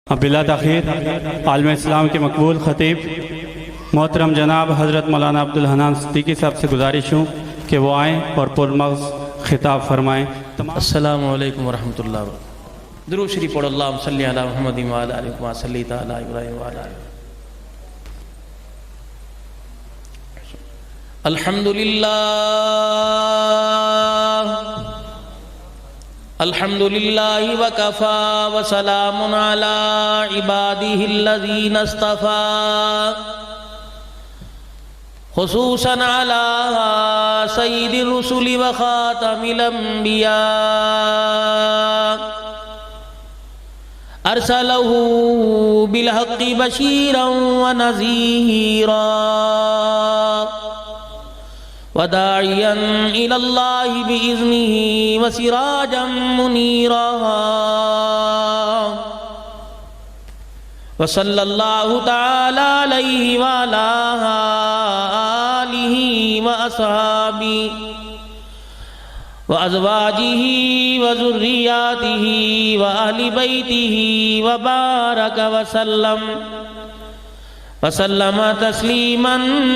بلا تاخیر عالم اسلام کے مقبول خطیب محترم جناب حضرت مولانا عبدالحنان صدیقی صاحب سے گزارش ہوں کہ وہ آئیں اور پرمغز خطاب فرمائیں۔ السلام علیکم ورحمۃ اللہ وبرکاتہ۔ درود شریف پڑھو، اللہم صلی علی محمد وعلی آلہ کما صلیت علی ابراہیم وعلی آلہ۔ الحمدللہ وکفا وسلام علی عبادہ الذین اصطفیٰ، خصوصاً علی سید الرسل وخاتم الانبیاء، ارسلہ بالحق بشیرا ونذیرا وداعیا الی اللہ بإذنہ وسراجا منیرا، وصلی اللہ تعالی علیہ وعلی آلہ واصحابہ وازواجہ وذریاتہ واہل بیتہ وبارک وسلم تسلیما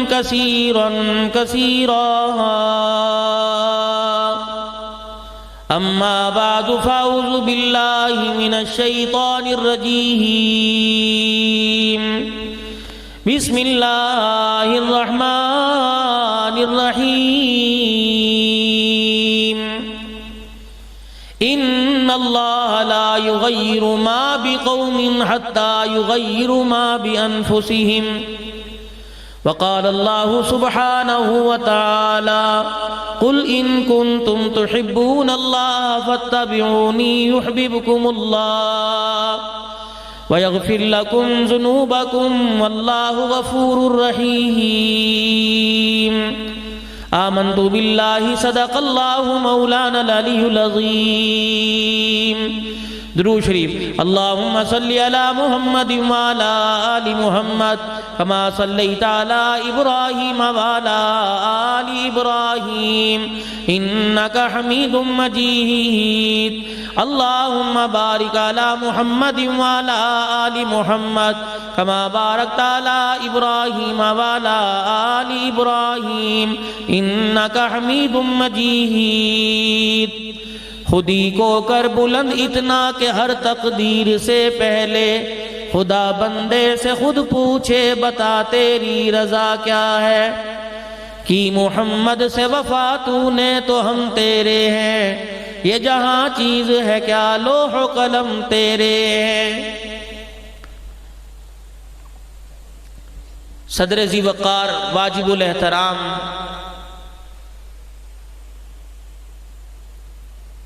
کثیرا کثیرا، اما بعد فاعوذ باللہ من الشیطان الرجیم، بسم اللہ الرحمن الرحیم، ان اللہ لا یغیر ما بقوم حتی یغیر ما بانفسہم، وقال اللہ سبحانہ وتعالی قل ان کنتم تحبون اللہ فاتبعونی یحببکم اللہ ویغفر لکم ذنوبکم واللہ غفور رحیم، آمنت باللہ صدق اللہ مولانا العلی العظیم۔ درود شریف، اللہم صلی علی محمد وعلی آل محمد کما صلیت علی ابراہیم وعلی آل ابراہیم انکا حمید مجید، اللہم بارک علی محمد وعلی آل محمد کما بارکت علی ابراہیم وعلی آل ابراہیم انکا حمید مجید۔ خودی کو کر بلند اتنا کہ ہر تقدیر سے پہلے خدا بندے سے خود پوچھے بتا تیری رضا کیا ہے، کی محمد سے وفا تو نے تو ہم تیرے ہیں، یہ جہاں چیز ہے کیا لوح و قلم تیرے ہیں۔ صدر ذی وقار واجب الاحترام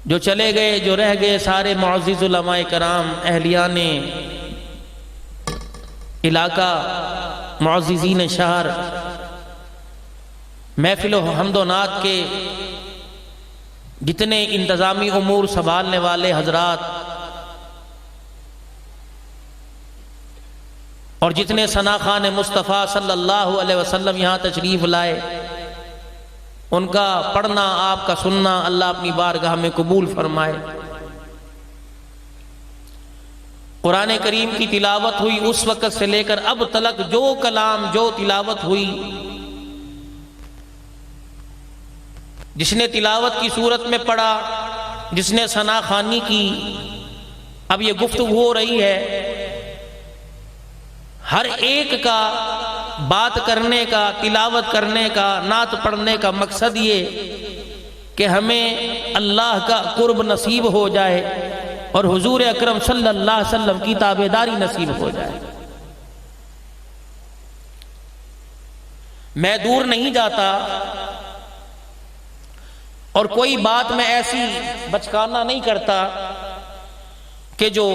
جو چلے گئے، جو رہ گئے، سارے معزز علماء کرام، اہلیان علاقہ، معززین شہر، محفل و حمد و نعت کے جتنے انتظامی امور سنبھالنے والے حضرات اور جتنے ثناخوان مصطفیٰ صلی اللہ علیہ وسلم یہاں تشریف لائے، ان کا پڑھنا، آپ کا سننا اللہ اپنی بارگاہ میں قبول فرمائے۔ قرآن کریم کی تلاوت ہوئی اس وقت سے لے کر اب تلک جو کلام، جو تلاوت ہوئی، جس نے تلاوت کی صورت میں پڑھا، جس نے ثنا خوانی کی، اب یہ گفتگو ہو رہی ہے، ہر ایک کا بات کرنے کا، تلاوت کرنے کا، نعت پڑھنے کا مقصد یہ کہ ہمیں اللہ کا قرب نصیب ہو جائے اور حضور اکرم صلی اللہ علیہ وسلم کی تابعداری نصیب ہو جائے۔ میں دور نہیں جاتا اور کوئی بات میں ایسی بچکانا نہیں کرتا کہ جو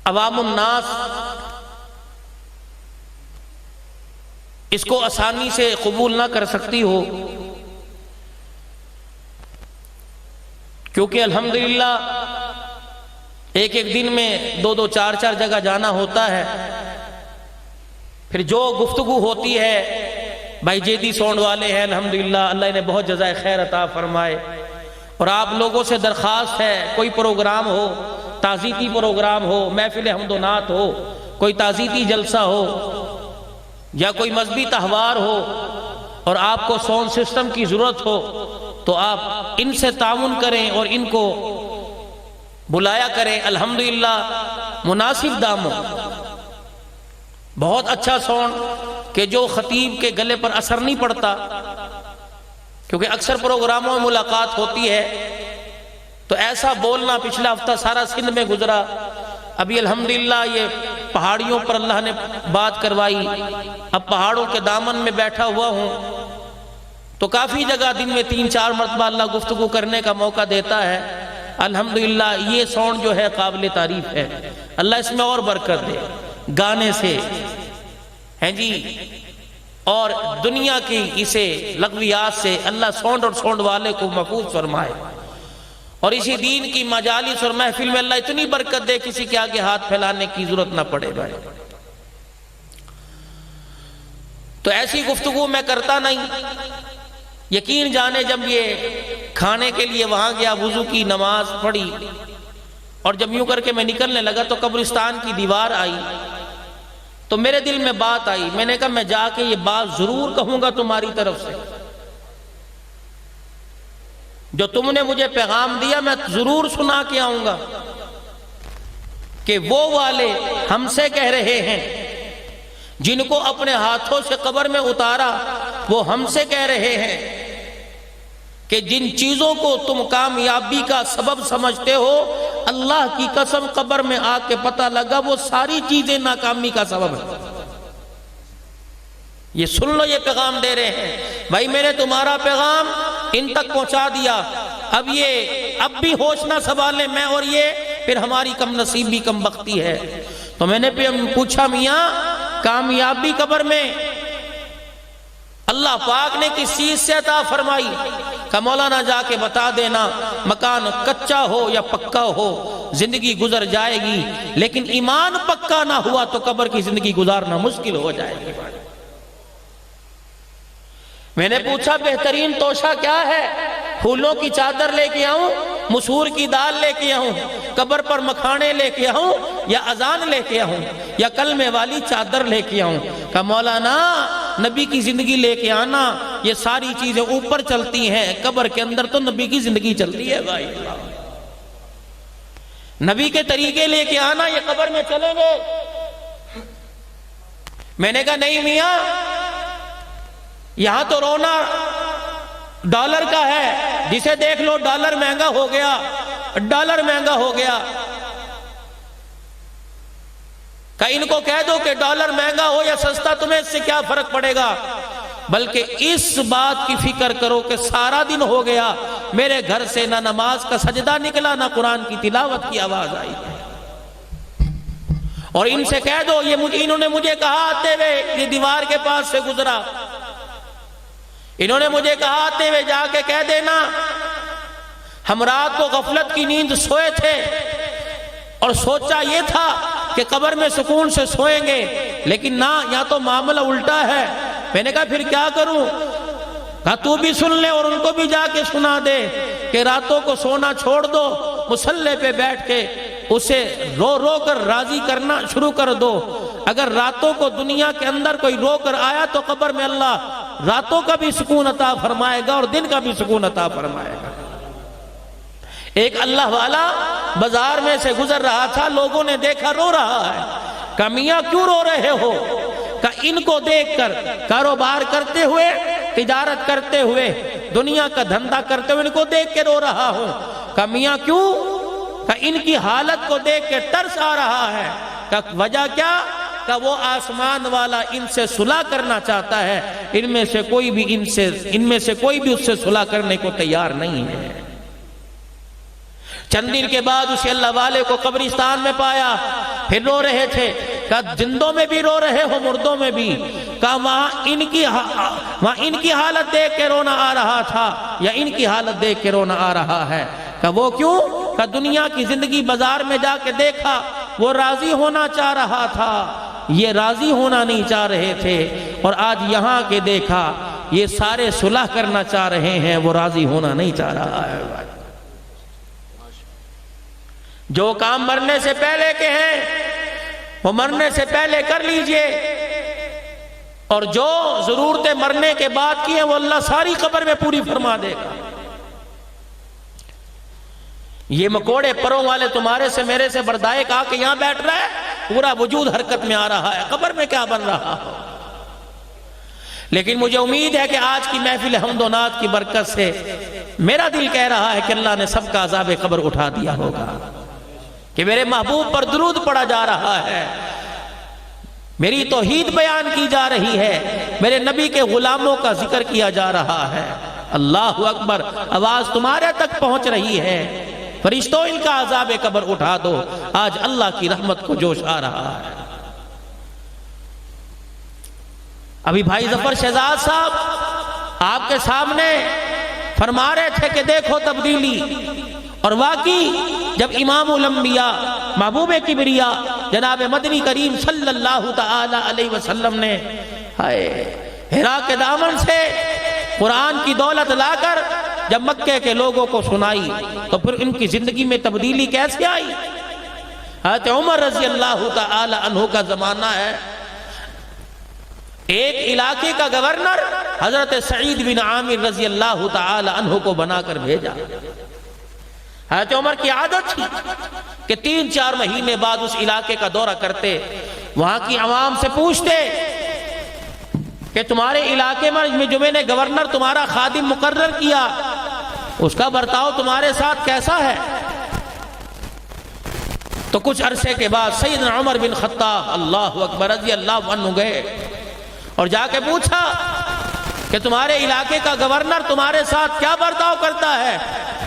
عوام الناس اس کو آسانی سے قبول نہ کر سکتی ہو، کیونکہ الحمدللہ ایک ایک دن میں دو دو چار چار جگہ جانا ہوتا ہے، پھر جو گفتگو ہوتی ہے، بھائی جیدی سونڈ والے ہیں الحمدللہ، اللہ انہیں بہت جزائے خیر عطا فرمائے، اور آپ لوگوں سے درخواست ہے کوئی پروگرام ہو تعزیتی پروگرام ہو، محفل حمد و نعت ہو، کوئی تعزیتی جلسہ ہو یا کوئی مذہبی تہوار ہو اور آپ کو ساؤنڈ سسٹم کی ضرورت ہو تو آپ ان سے تعاون کریں اور ان کو بلایا کریں۔ الحمدللہ مناسب داموں، بہت اچھا ساؤنڈ کہ جو خطیب کے گلے پر اثر نہیں پڑتا، کیونکہ اکثر پروگراموں میں ملاقات ہوتی ہے تو ایسا بولنا، پچھلا ہفتہ سارا سندھ میں گزرا، ابھی الحمدللہ یہ پہاڑیوں پر اللہ نے بات کروائی، اب پہاڑوں کے دامن میں بیٹھا ہوا ہوں تو کافی جگہ دن میں 3-4 مرتبہ اللہ گفتگو کرنے کا موقع دیتا ہے۔ الحمدللہ یہ ساؤنڈ جو ہے قابل تعریف ہے، اللہ اس میں اور برکت دے، گانے سے ہیں جی اور دنیا کی اسے لغویات سے اللہ ساؤنڈ اور ساؤنڈ والے کو محفوظ فرمائے، اور اسی دین کی مجالس اور محفل میں اللہ اتنی برکت دے کسی کے آگے ہاتھ پھیلانے کی ضرورت نہ پڑے بھائی۔ تو ایسی گفتگو میں کرتا نہیں، یقین جانے جب یہ کھانے کے لیے وہاں گیا، وضو کی نماز پڑھی اور جب یوں کر کے میں نکلنے لگا تو قبرستان کی دیوار آئی تو میرے دل میں بات آئی، میں نے کہا میں جا کے یہ بات ضرور کہوں گا تمہاری طرف سے، جو تم نے مجھے پیغام دیا میں ضرور سنا کے آؤں گا کہ وہ والے ہم سے کہہ رہے ہیں جن کو اپنے ہاتھوں سے قبر میں اتارا، وہ ہم سے کہہ رہے ہیں کہ جن چیزوں کو تم کامیابی کا سبب سمجھتے ہو، اللہ کی قسم قبر میں آ کے پتہ لگا وہ ساری چیزیں ناکامی کا سبب ہے۔ یہ سن لو، یہ پیغام دے رہے ہیں بھائی، میں نے تمہارا پیغام ان تک پہنچا دیا، اب بھی ہوش نہ سنبھالیں میں اور یہ، پھر ہماری کم نصیبی کم بختی ہے۔ تو میں نے پوچھا میاں کامیابی قبر میں اللہ پاک نے کس چیز سے عطا فرمائی؟ کہ مولانا جا کے بتا دینا، مکان کچا ہو یا پکا ہو زندگی گزر جائے گی، لیکن ایمان پکا نہ ہوا تو قبر کی زندگی گزارنا مشکل ہو جائے گی۔ میں نے پوچھا بہترین توشہ کیا ہے؟ پھولوں کی چادر لے کے آؤں، مسور کی دال لے کے آؤں، قبر پر مکھانے لے کے آؤں، یا اذان لے کے آؤں، یا کلمے والی چادر لے کے آؤں؟ کہ مولانا نبی کی زندگی لے کے آنا، یہ ساری چیزیں اوپر چلتی ہیں، قبر کے اندر تو نبی کی زندگی چلتی ہے بھائی، نبی کے طریقے لے کے آنا، یہ قبر میں چلیں گے؟ میں نے کہا نہیں میاں، یہاں تو رونا ڈالر کا ہے، جسے دیکھ لو ڈالر مہنگا ہو گیا، ڈالر مہنگا ہو گیا، کہ ان کو کہہ دو کہ ڈالر مہنگا ہو یا سستا تمہیں اس سے کیا فرق پڑے گا، بلکہ اس بات کی فکر کرو کہ سارا دن ہو گیا میرے گھر سے نہ نماز کا سجدہ نکلا، نہ قرآن کی تلاوت کی آواز آئی، اور ان سے کہہ دو، انہوں نے مجھے کہا آتے ہوئے، یہ دیوار کے پاس سے گزرا، انہوں نے مجھے کہا آتے ہوئے جا کے کہہ دینا ہم رات کو غفلت کی نیند سوئے تھے اور سوچا یہ تھا کہ قبر میں سکون سے سوئیں گے، لیکن نہ، یہاں تو معاملہ الٹا ہے۔ میں نے کہا پھر کیا کروں؟ کہا تو بھی سن لے اور ان کو بھی جا کے سنا دے کہ راتوں کو سونا چھوڑ دو، مصلی پہ بیٹھ کے اسے رو رو کر راضی کرنا شروع کر دو۔ اگر راتوں کو دنیا کے اندر کوئی رو کر آیا تو قبر میں اللہ راتوں کا بھی سکون عطا فرمائے گا اور دن کا بھی سکون عطا فرمائے گا۔ ایک اللہ والا بازار میں سے گزر رہا تھا، لوگوں نے دیکھا رو رہا ہے، کہا میاں کیوں رو رہے ہو؟ کہا ان کو دیکھ کر کاروبار کرتے ہوئے، تجارت کرتے ہوئے، دنیا کا دھندہ کرتے ہوئے ان کو دیکھ کے رو رہا ہوں۔ کہا میاں کیوں؟ کہا ان کی حالت کو دیکھ کے ترس آ رہا ہے۔ کہا وجہ کیا؟ کہ وہ آسمان والا ان سے صلح کرنا چاہتا ہے، ان میں سے کوئی بھی اس سے صلح کرنے کو تیار نہیں ہے۔ چند دن کے بعد اسے اللہ والے کو قبرستان میں پایا، پھر رو رہے تھے۔ کہا زندوں میں بھی رو رہے ہو، مردوں میں بھی؟ کہا وہاں ان کی حالت دیکھ کے رونا آ رہا تھا یا ان کی حالت دیکھ کے رونا آ رہا ہے؟ کہا وہ کیوں؟ کہا دنیا کی زندگی بازار میں جا کے دیکھا، وہ راضی ہونا چاہ رہا تھا، یہ راضی ہونا نہیں چاہ رہے تھے، اور آج یہاں کے دیکھا یہ سارے صلح کرنا چاہ رہے ہیں، وہ راضی ہونا نہیں چاہ رہا ہے۔ جو کام مرنے سے پہلے کے ہیں وہ مرنے سے پہلے کر لیجئے، اور جو ضرورتیں مرنے کے بعد کی ہیں وہ اللہ ساری قبر میں پوری فرما دے گا۔ یہ مکوڑے پروں والے تمہارے سے میرے سے بردائے آ کے یہاں بیٹھ رہا ہے، پورا وجود حرکت میں آ رہا ہے، قبر میں کیا بن رہا ہو۔ لیکن مجھے امید ہے کہ آج کی محفل حمد و نعت کی برکت سے میرا دل کہہ رہا ہے کہ اللہ نے سب کا عذاب قبر اٹھا دیا ہوگا، کہ میرے محبوب پر درود پڑا جا رہا ہے، میری توحید بیان کی جا رہی ہے، میرے نبی کے غلاموں کا ذکر کیا جا رہا ہے۔ اللہ اکبر، آواز تمہارے تک پہنچ رہی ہے، فرشتوں ان کا عذاب قبر اٹھا دو، آج اللہ کی رحمت کو جوش آ رہا ہے۔ ابھی بھائی ظفر شہزاد صاحب آپ کے سامنے فرما رہے تھے کہ دیکھو تبدیلی، اور واقعی جب امام الانبیاء محبوب کبریا جناب مدنی کریم صلی اللہ تعالی علیہ وسلم نے حرا کے دامن سے قرآن کی دولت لا کر جب مکے کے لوگوں کو سنائی تو پھر ان کی زندگی میں تبدیلی کیسے آئی؟ حضرت عمر رضی اللہ تعالی عنہ کا زمانہ ہے، ایک علاقے کا گورنر حضرت سعید بن عامر رضی اللہ تعالی عنہ کو بنا کر بھیجا۔ حضرت عمر کی عادت تھی کہ 3-4 مہینے بعد اس علاقے کا دورہ کرتے، وہاں کی عوام سے پوچھتے کہ تمہارے علاقے میں جو میں نے گورنر تمہارا خادم مقرر کیا اس کا برتاؤ تمہارے ساتھ کیسا ہے؟ تو کچھ عرصے کے بعد سیدنا عمر بن خطاب اللہ اکبر رضی اللہ عنہ گئے اور جا کے پوچھا کہ تمہارے علاقے کا گورنر تمہارے ساتھ کیا برتاؤ کرتا ہے؟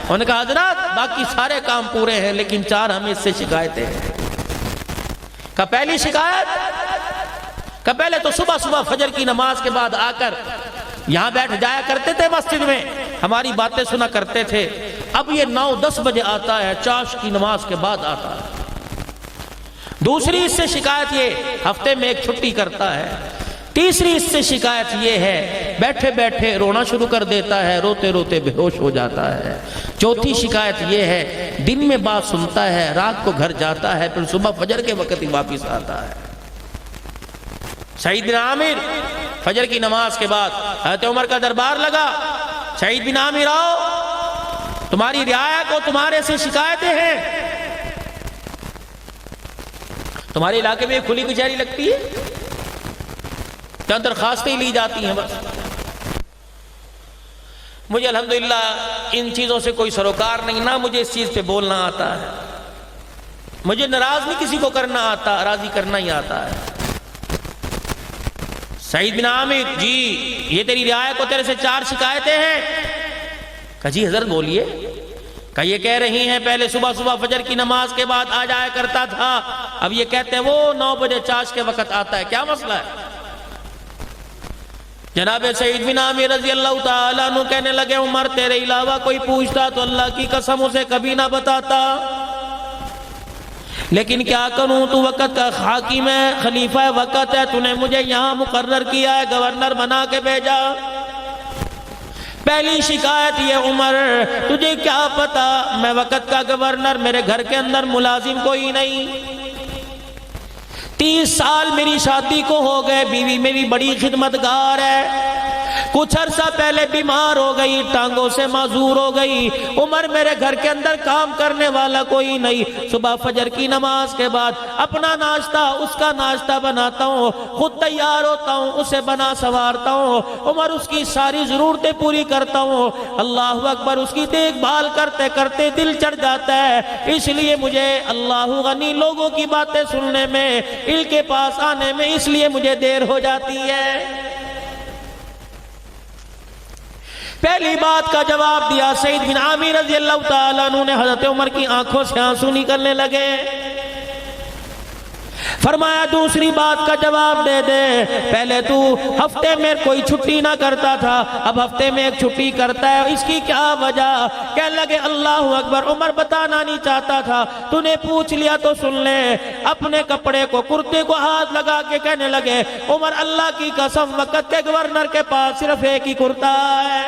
انہوں نے کہا حضرات باقی سارے کام پورے ہیں لیکن 4 ہمیں اس سے شکایتیں ہیں۔ کہ پہلی شکایت کہ پہلے تو صبح صبح فجر کی نماز کے بعد آ کر یہاں بیٹھ جایا کرتے تھے مسجد میں، ہماری باتیں سنا کرتے تھے، اب یہ 9-10 بجے آتا ہے، چاش کی نماز کے بعد آتا ہے۔ دوسری اس سے شکایت یہ ہفتے میں ایک چھٹی کرتا ہے۔ تیسری اس سے شکایت یہ ہے بیٹھے بیٹھے رونا شروع کر دیتا ہے، روتے روتے بے ہوش ہو جاتا ہے۔ چوتھی شکایت یہ ہے دن میں بات سنتا ہے، رات کو گھر جاتا ہے، پھر صبح فجر کے وقت ہی واپس آتا ہے۔ سعید بن عامر فجر کی نماز کے بعد حضرت عمر کا دربار لگا، سعید بن عامر آؤ، تمہاری رعایا کو تمہارے سے شکایتیں ہیں۔ تمہارے علاقے میں کھلی کچہری لگتی ہے، چند درخواستیں لی جاتی ہیں بس۔ مجھے الحمدللہ ان چیزوں سے کوئی سروکار نہیں، نہ مجھے اس چیز پہ بولنا آتا ہے، مجھے ناراض نہیں کسی کو کرنا آتا، راضی کرنا ہی آتا ہے۔ سعید بن عامر جی یہ تیری رعایا کو تیرے سے 4 شکایتیں ہیں۔ کہا جی حضرت بولیے۔ کہ یہ کہہ رہی ہیں پہلے صبح صبح فجر کی نماز کے بعد آ جایا کرتا تھا، اب یہ کہتے ہیں وہ 9 بجے چاش کے وقت آتا ہے، کیا مسئلہ ہے؟ جناب سعید بن عامر رضی اللہ تعالیٰ عنہ کہنے لگے عمر تیرے علاوہ کوئی پوچھتا تو اللہ کی قسم اسے کبھی نہ بتاتا، لیکن کیا کروں تو وقت کا حاکم ہے، خلیفہ وقت ہے، تو نے مجھے یہاں مقرر کیا ہے، گورنر بنا کے بھیجا۔ پہلی شکایت یہ عمر تجھے کیا پتا میں وقت کا گورنر، میرے گھر کے اندر ملازم کوئی نہیں، 30 سال میری شادی کو ہو گئے، بیوی میری بڑی خدمتگار ہے، کچھ عرصہ پہلے بیمار ہو گئی، ٹانگوں سے معذور ہو گئی، عمر میرے گھر کے اندر کام کرنے والا کوئی نہیں، صبح فجر کی نماز کے بعد اپنا ناشتہ اس کا ناشتہ بناتا ہوں، خود تیار ہوتا ہوں، اسے بنا سوارتا ہوں، عمر اس کی ساری ضرورتیں پوری کرتا ہوں، اللہ اکبر اس کی دیکھ بھال کرتے کرتے دل چڑھ جاتا ہے، اس لیے مجھے اللہ غنی لوگوں کی باتیں سننے میں، ان کے پاس آنے میں اس لیے مجھے دیر ہو جاتی ہے۔ پہلی بات کا جواب دیا سعید بن عامر رضی اللہ تعالیٰ عنہ نے، حضرت عمر کی آنکھوں سے آنسو نکلنے لگے، فرمایا دوسری بات کا جواب دے دے، پہلے تو ہفتے میں کوئی چھٹی نہ کرتا تھا، اب ہفتے میں ایک چھٹی کرتا ہے، اس کی کیا وجہ؟ کہنے لگے اللہ اکبر، عمر بتانا نہیں چاہتا تھا، تو نے پوچھ لیا تو سن لے، اپنے کپڑے کو کرتے کو ہاتھ لگا کے کہنے لگے عمر اللہ کی قسم وقت کے گورنر کے پاس صرف ایک ہی کرتا ہے،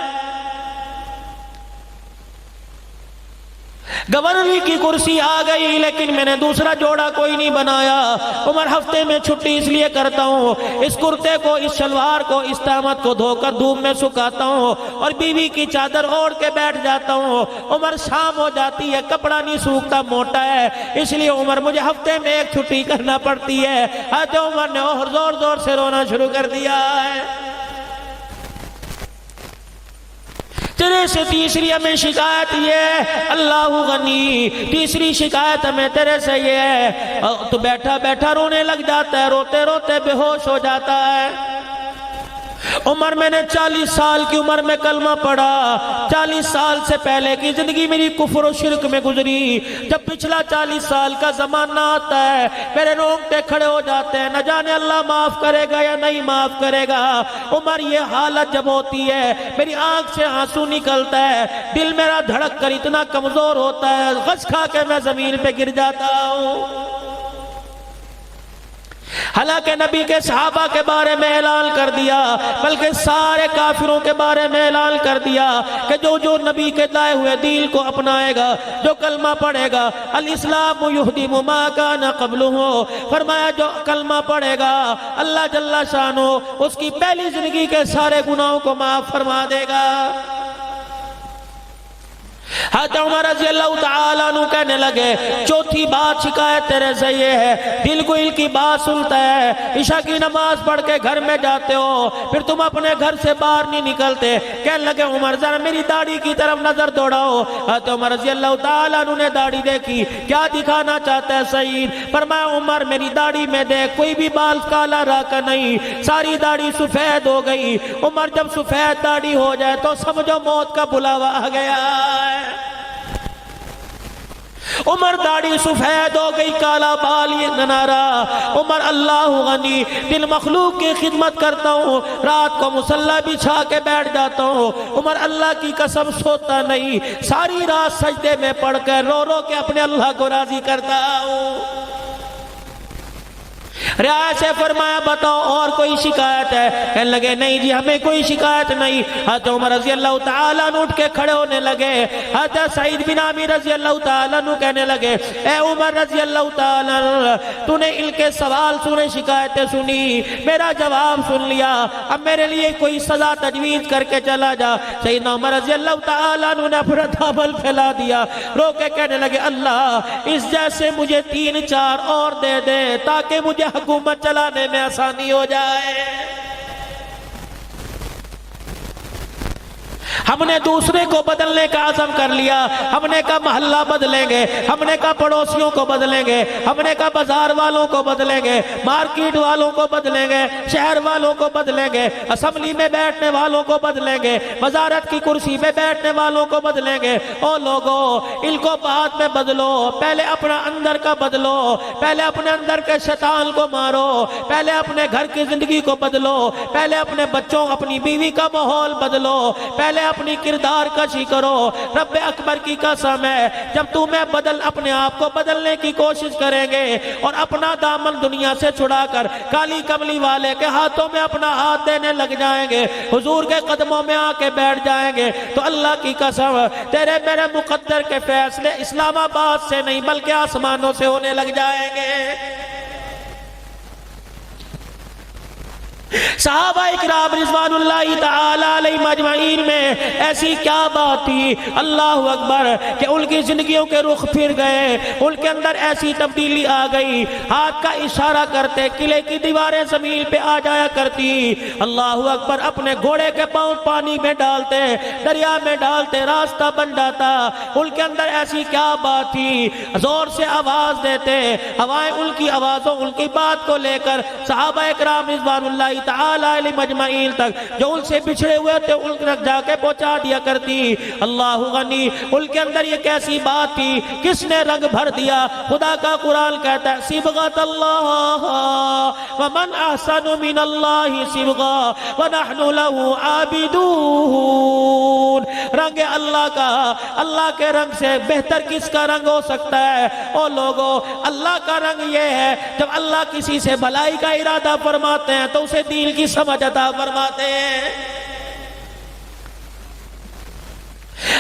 گورنری کی کرسی آ گئی لیکن میں نے دوسرا جوڑا کوئی نہیں بنایا. عمر ہفتے میں چھٹی اس لیے کرتا ہوں, اس کرتے کو, اس شلوار کو, اس دامت کو دھو کر دھوپ میں سکھاتا ہوں اور بیوی کی چادر اوڑھ کے بیٹھ جاتا ہوں. عمر شام ہو جاتی ہے, کپڑا نہیں سوکھتا, موٹا ہے, اس لیے عمر مجھے ہفتے میں ایک چھٹی کرنا پڑتی ہے. حضرت عمر نے اور زور زور سے رونا شروع کر دیا ہے. تیرے سے تیسری ہمیں شکایت یہ ہے اللہ غنی, تیسری شکایت ہمیں تیرے سے یہ ہے تو بیٹھا بیٹھا رونے لگ جاتا ہے, روتے روتے بے ہوش ہو جاتا ہے. عمر میں نے 40 سال کی عمر میں کلمہ پڑھا, 40 سال سے پہلے کی زندگی میری کفر و شرک میں گزری. جب پچھلا 40 سال کا زمانہ آتا ہے میرے رونگٹے کھڑے ہو جاتے ہیں, نہ جانے اللہ معاف کرے گا یا نہیں معاف کرے گا. عمر یہ حالت جب ہوتی ہے میری آنکھ سے آنسو نکلتا ہے, دل میرا دھڑک کر اتنا کمزور ہوتا ہے, غش کھا کے میں زمین پہ گر جاتا ہوں. حالانکہ نبی کے صحابہ کے بارے میں اعلان کر دیا, بلکہ سارے کافروں کے بارے میں اعلان کر دیا کہ جو نبی کے لائے ہوئے دین کو اپنائے گا, جو کلمہ پڑھے گا, الاسلام یہدم ما کان قبلہ, فرمایا جو کلمہ پڑھے گا اللہ جل شانہ اس کی پہلی زندگی کے سارے گناہوں کو معاف فرما دے گا. حضرت عمر رضی اللہ تعالیٰ عنہ کہنے لگے چوتھی بات شکایت تیرے سے یہ ہے دل کو ان کی بات سنتا ہے, عشاء کی نماز پڑھ کے گھر میں جاتے ہو پھر تم اپنے گھر سے باہر نہیں نکلتے. کہنے لگے عمر ذرا میری داڑھی کی طرف نظر دوڑاؤ. حضرت عمر رضی اللہ تعالیٰ عنہ نے داڑھی دیکھی, کیا دکھانا چاہتا ہے سعید؟ فرمایا عمر میری داڑھی میں دیکھ کوئی بھی بال کالا راکا نہیں, ساری داڑھی سفید ہو گئی. عمر جب سفید داڑھی ہو جائے تو سمجھو موت کا بلاوا آ گیا ہے. عمر داڑھی سفید ہو گئی, کالا بال یہ ننارا. عمر اللہ غنی, دل مخلوق کی خدمت کرتا ہوں, رات کو مصلی بچھا کے بیٹھ جاتا ہوں. عمر اللہ کی قسم سوتا نہیں, ساری رات سجدے میں پڑھ کر رو رو کے اپنے اللہ کو راضی کرتا ہوں. رعایت سے فرمایا بتاؤ اور کوئی شکایت ہے؟ کہنے لگے نہیں جی ہمیں کوئی شکایت نہیں. حضرت عمر رضی اللہ تعالیٰ عنہ اٹھ کے کھڑے ہونے لگے. حضرت سعید بن عامر رضی اللہ تعالیٰ عنہ کہنے لگے اے عمر رضی اللہ تعالیٰ عنہ, تو نے ان کے سوال سنے, شکایتیں سنی, میرا جواب سن لیا, اب میرے لیے کوئی سزا تجویز کر کے چلا جا. سیدنا عمر رضی اللہ تعالیٰ عنہ نے اپنا دامن پھیلا دیا, رو کے کہنے لگے اللہ اس جیسے مجھے 3-4 اور دے دے تاکہ مجھے حکومت چلانے میں آسانی ہو جائے. ہم نے دوسرے کو بدلنے کا عزم کر لیا, ہم نے کہا محلہ بدلیں گے, ہم نے کہا پڑوسیوں کو بدلیں گے, ہم نے کہا بازار والوں کو بدلیں گے, مارکیٹ والوں کو بدلیں گے, شہر والوں کو بدلیں گے, اسمبلی میں بیٹھنے والوں کو بدلیں گے, وزارت کی کرسی میں بیٹھنے والوں کو بدلیں گے. او لوگوں ان کو بعد میں بدلو, پہلے اپنا اندر کا بدلو, پہلے اپنے اندر کے شیطان کو مارو, پہلے اپنے گھر کی زندگی کو بدلو, پہلے اپنے بچوں اپنی بیوی کا ماحول بدلو, پہلے اپنی کردار کشی کرو. رب اکبر کی قسم ہے جب تمہیں اپنے آپ کو بدلنے کی کوشش کریں گے اور اپنا دامن دنیا سے چھڑا کر کالی کملی والے کے ہاتھوں میں اپنا ہاتھ دینے لگ جائیں گے, حضور کے قدموں میں آ کے بیٹھ جائیں گے, تو اللہ کی قسم تیرے میرے مقدر کے فیصلے اسلام آباد سے نہیں بلکہ آسمانوں سے ہونے لگ جائیں گے. صحابہ اکرام رضوان اللہ تعالی علیہ مجمعین میں ایسی کیا بات تھی اللہ اکبر کہ ان کی زندگیوں کے رخ پھر گئے, ان کے اندر ایسی تبدیلی آ گئی, ہاتھ کا اشارہ کرتے قلعے کی دیواریں زمین پہ آ جایا کرتی. اللہ اکبر, اپنے گھوڑے کے پاؤں پانی میں ڈالتے, دریا میں ڈالتے, راستہ بن جاتا. ان کے اندر ایسی کیا بات تھی, زور سے آواز دیتے, ہوائیں ان کی آوازوں ان کی بات کو لے کر صحابہ اکرام رضوان اللہ تعالی علیہ مجمعین تک جو ان سے بچھڑے ہوئے تھے ان تک جا کے پہنچا دیا کرتی. اللہ غنی, ان کے اندر یہ کیسی بات تھی, کس نے رنگ بھر دیا. خدا کا قرآن کہتا ہے صبغۃ اللہ ومن احسن من اللہ صبغہ ونحن له عابدون. رنگ اللہ کا, اللہ کے رنگ سے بہتر کس کا رنگ ہو سکتا ہے؟ او لوگو, اللہ کا رنگ یہ ہے جب اللہ کسی سے بھلائی کا ارادہ فرماتے ہیں تو اسے دین کی سمجھ عطا فرماتے ہیں.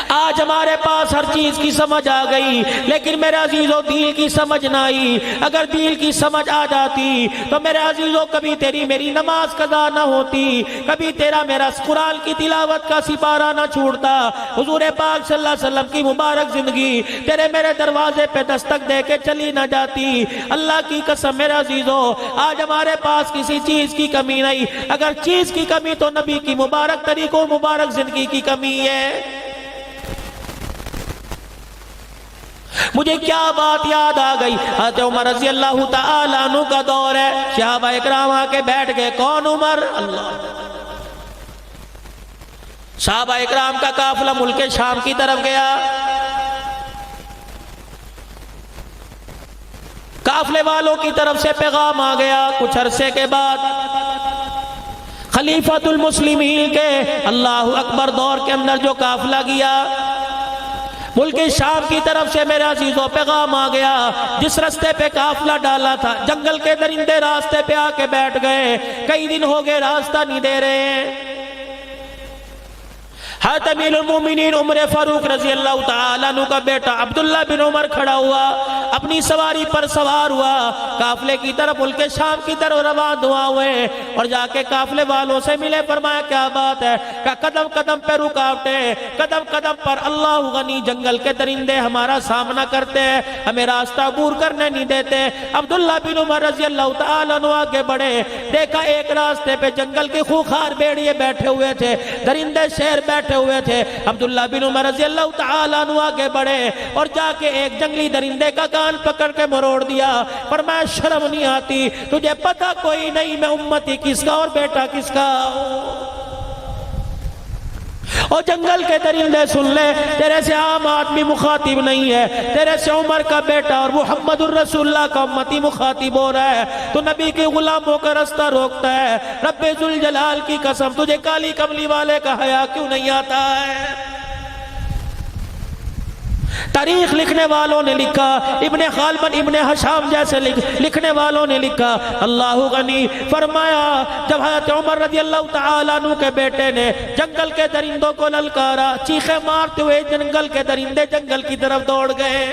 آج ہمارے پاس ہر چیز کی سمجھ آ گئی، لیکن میرے عزیزوں دین کی سمجھ نہ آئی۔ اگر دین کی سمجھ آ جاتی تو میرے عزیزوں کبھی تیری میری نماز قضا نہ ہوتی، کبھی تیرا میرا قرآن کی تلاوت کا سپارہ نہ چھوڑتا، حضور پاک صلی اللہ علیہ وسلم کی مبارک زندگی تیرے میرے دروازے پہ دستک دے کے چلی نہ جاتی۔ اللہ کی قسم میرے عزیزوں آج ہمارے پاس کسی چیز کی کمی نہیں، اگر چیز کی کمی تو نبی کی مبارک طریقوں مبارک زندگی کی کمی ہے۔ مجھے کیا بات یاد آ گئی، حضرت عمر رضی اللہ تعالیٰ عنہ کا دور ہے، صحابہ اکرام آ کے بیٹھ گئے، کون عمر؟ اللہ۔ صحابہ اکرام کا قافلہ ملک شام کی طرف گیا، قافلے والوں کی طرف سے پیغام آ گیا، کچھ عرصے کے بعد خلیفۃ المسلمین کے اللہ اکبر دور کے اندر جو قافلہ گیا ملک شام کی طرف سے، میرے عزیزوں پیغام آ گیا، جس راستے پہ قافلہ ڈالا تھا جنگل کے درندے راستے پہ آ کے بیٹھ گئے، کئی دن ہو گئے راستہ نہیں دے رہے ہیں۔ حضرت امیر المومنین عمر فاروق رضی اللہ تعالیٰ عنہ کا بیٹا عبداللہ بن عمر کھڑا ہوا، اپنی سواری پر سوار ہوا، قافلے کی طرف ملک شام کی طرف روان ہوا ہوئے، اور جا کے قافلے والوں سے ملے، فرمایا کیا بات ہے؟ کہ قدم قدم پہ رکاوٹیں، قدم قدم پر اللہ غنی جنگل کے درندے ہمارا سامنا کرتے ہیں، ہمیں راستہ عبور کرنے نہیں دیتے۔ عبداللہ بن عمر رضی اللہ تعالیٰ عنہ آگے بڑھے، دیکھا ایک راستے پہ جنگل کے خوخار بھیڑیے بیٹھے ہوئے تھے، درندے شیر بیٹھے ہوئے تھے۔ عبداللہ بن عمر رضی اللہ تعالیٰ عنہ آگے بڑھے اور جا کے ایک جنگلی درندے کا کان پکڑ کے مروڑ دیا، فرمایا شرم نہیں آتی تجھے؟ پتہ کوئی نہیں میں امتی کس کا اور بیٹا کس کا ہوں؟ اور جنگل کے درندے سن لے، تیرے سے عام آدمی مخاطب نہیں ہے، تیرے سے عمر کا بیٹا اور محمد الرسول اللہ کا امتی مخاطب ہو رہا ہے، تو نبی کے غلاموں کا راستہ روکتا ہے۔ رب ذوالجلال کی قسم تجھے کالی کملی والے کا حیا کیوں نہیں آتا ہے؟ تاریخ لکھنے والوں نے لکھا، ابن خالبن ابن حشام جیسے لکھنے والوں نے لکھا، اللہ غنی فرمایا جب حضرت عمر رضی اللہ تعالیٰ عنہ کے بیٹے نے جنگل کے درندوں کو للکارا، چیخیں مارتے ہوئے جنگل کے درندے جنگل کی طرف دوڑ گئے۔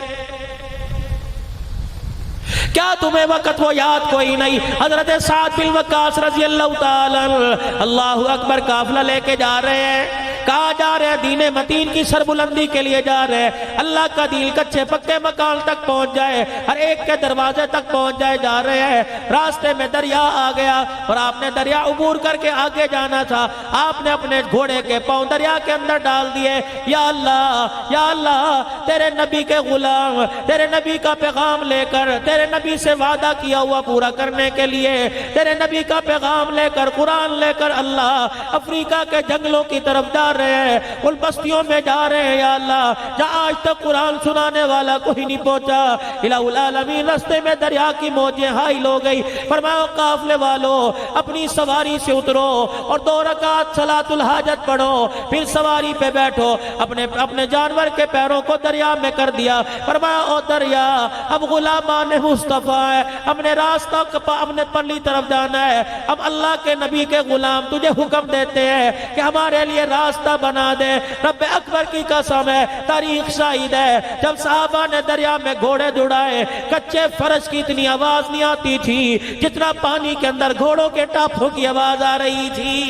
کیا تمہیں وقت وہ یاد کوئی نہیں؟ حضرت سعد بن وقاص رضی اللہ تعالیٰ عنہ اللہ اکبر قافلہ لے کے جا رہے ہیں، کہاں جا رہے ہیں؟ دین متین کی سربلندی کے لیے جا رہے ہیں، اللہ کا دین کچے پکے مکان تک پہنچ جائے، ہر ایک کے دروازے تک پہنچ جائے، جا رہے ہیں۔ راستے میں دریا آ گیا اور آپ نے دریا عبور کر کے آگے جانا تھا، آپ نے اپنے گھوڑے کے پاؤں دریا کے اندر ڈال دیے۔ یا اللہ تیرے نبی کے غلام تیرے نبی کا پیغام لے کر، تیرے نبی سے وعدہ کیا ہوا پورا کرنے کے لیے، تیرے نبی کا پیغام لے کر، قرآن لے کر اللہ افریقہ کے جنگلوں کی طرف جا رہے ہیں، ان بستیوں میں جا رہے ہیں۔ یا اللہ جہاں آج تک قرآن سنانے والا کوئی نہیں پہنچا، الہ العالمین رستے میں دریا کی موجیں حائل ہو گئی، فرمایا قافلے والوں اپنی سواری سے اترو اور 2 رکعت صلاۃ الحاجت پڑھو، پھر سواری پہ بیٹھو، اپنے جانور کے پیروں کو دریا میں کر دیا، فرمایا او دریا اب غلامان مصطفیٰ ہے، اپنے راستہ اپنے پرلی طرف جانا ہے، اب اللہ کے نبی کے غلام تجھے حکم دیتے ہیں کہ ہمارے لیے راستہ بنا دے۔ رب اکبر کی قسم ہے، تاریخ شاہد ہے، جب صحابہ نے دریا میں گھوڑے دوڑائے، کچے فرش کی اتنی آواز نہیں آتی تھی جتنا پانی کے اندر گھوڑوں کے ٹاپوں کی آواز آ رہی تھی۔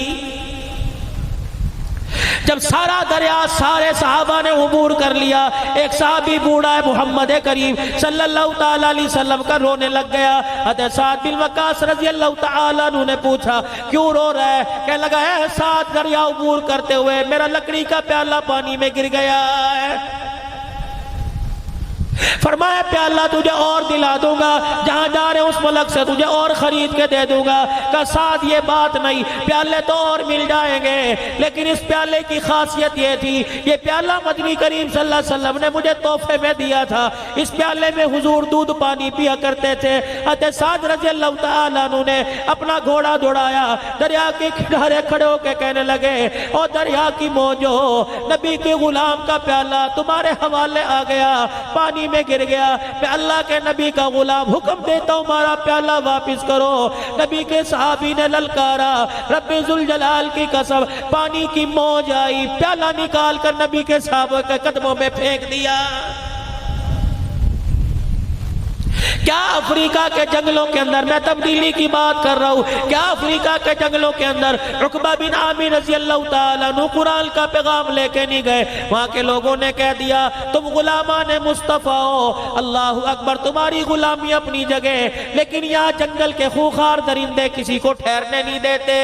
جب سارا دریا سارے صحابہ نے عبور کر لیا، ایک صحابی بوڑھا ہے محمد کریم صلی اللہ تعالیٰ علیہ وسلم کا رونے لگ گیا۔ حضرت سعد بن وقاص رضی اللہ تعالیٰ عنہ نے پوچھا کیوں رو رہا ہے؟ کہنے لگا ہے سعد دریا عبور کرتے ہوئے میرا لکڑی کا پیالہ پانی میں گر گیا ہے۔ فرمایا پیالہ تجھے اور دلا دوں گا، جہاں جا رہے اس ملک سے تجھے اور خرید کے دے دوں گا۔ کہ ساتھ یہ بات نہیں، پیالے تو اور مل جائیں گے، لیکن اس پیالے کی خاصیت یہ تھی، یہ پیالہ مدنی کریم صلی اللہ علیہ وسلم نے مجھے تحفے میں دیا تھا، اس پیالے میں حضور دودھ پانی پیا کرتے تھے۔ حضرت سعد رضی اللہ تعالیٰ عنہ نے اپنا گھوڑا دوڑایا، دریا کے کنارے کھڑے ہو کے کہنے لگے او دریا کی موجو، نبی کے غلام کا پیالہ تمہارے حوالے آ گیا، پانی پانی میں گر گیا، میں اللہ کے نبی کا غلام حکم دیتا ہوں ہمارا پیالہ واپس کرو۔ نبی کے صحابی نے للکارا، رب ذوالجلال کی قسم، پانی کی موج آئی، پیالہ نکال کر نبی کے صحابہ کے قدموں میں پھینک دیا۔ کیا افریقہ کے جنگلوں کے اندر، میں تبدیلی کی بات کر رہا ہوں، کیا افریقہ کے جنگلوں کے اندر عقبہ بن عامر رضی اللہ تعالیٰ عنہ قرآن کا پیغام لے کے نہیں گئے؟ وہاں کے لوگوں نے کہہ دیا تم غلامان مصطفیٰ ہو، اللہ اکبر، تمہاری غلامی اپنی جگہ، لیکن یہاں جنگل کے خوخار درندے کسی کو ٹھہرنے نہیں دیتے۔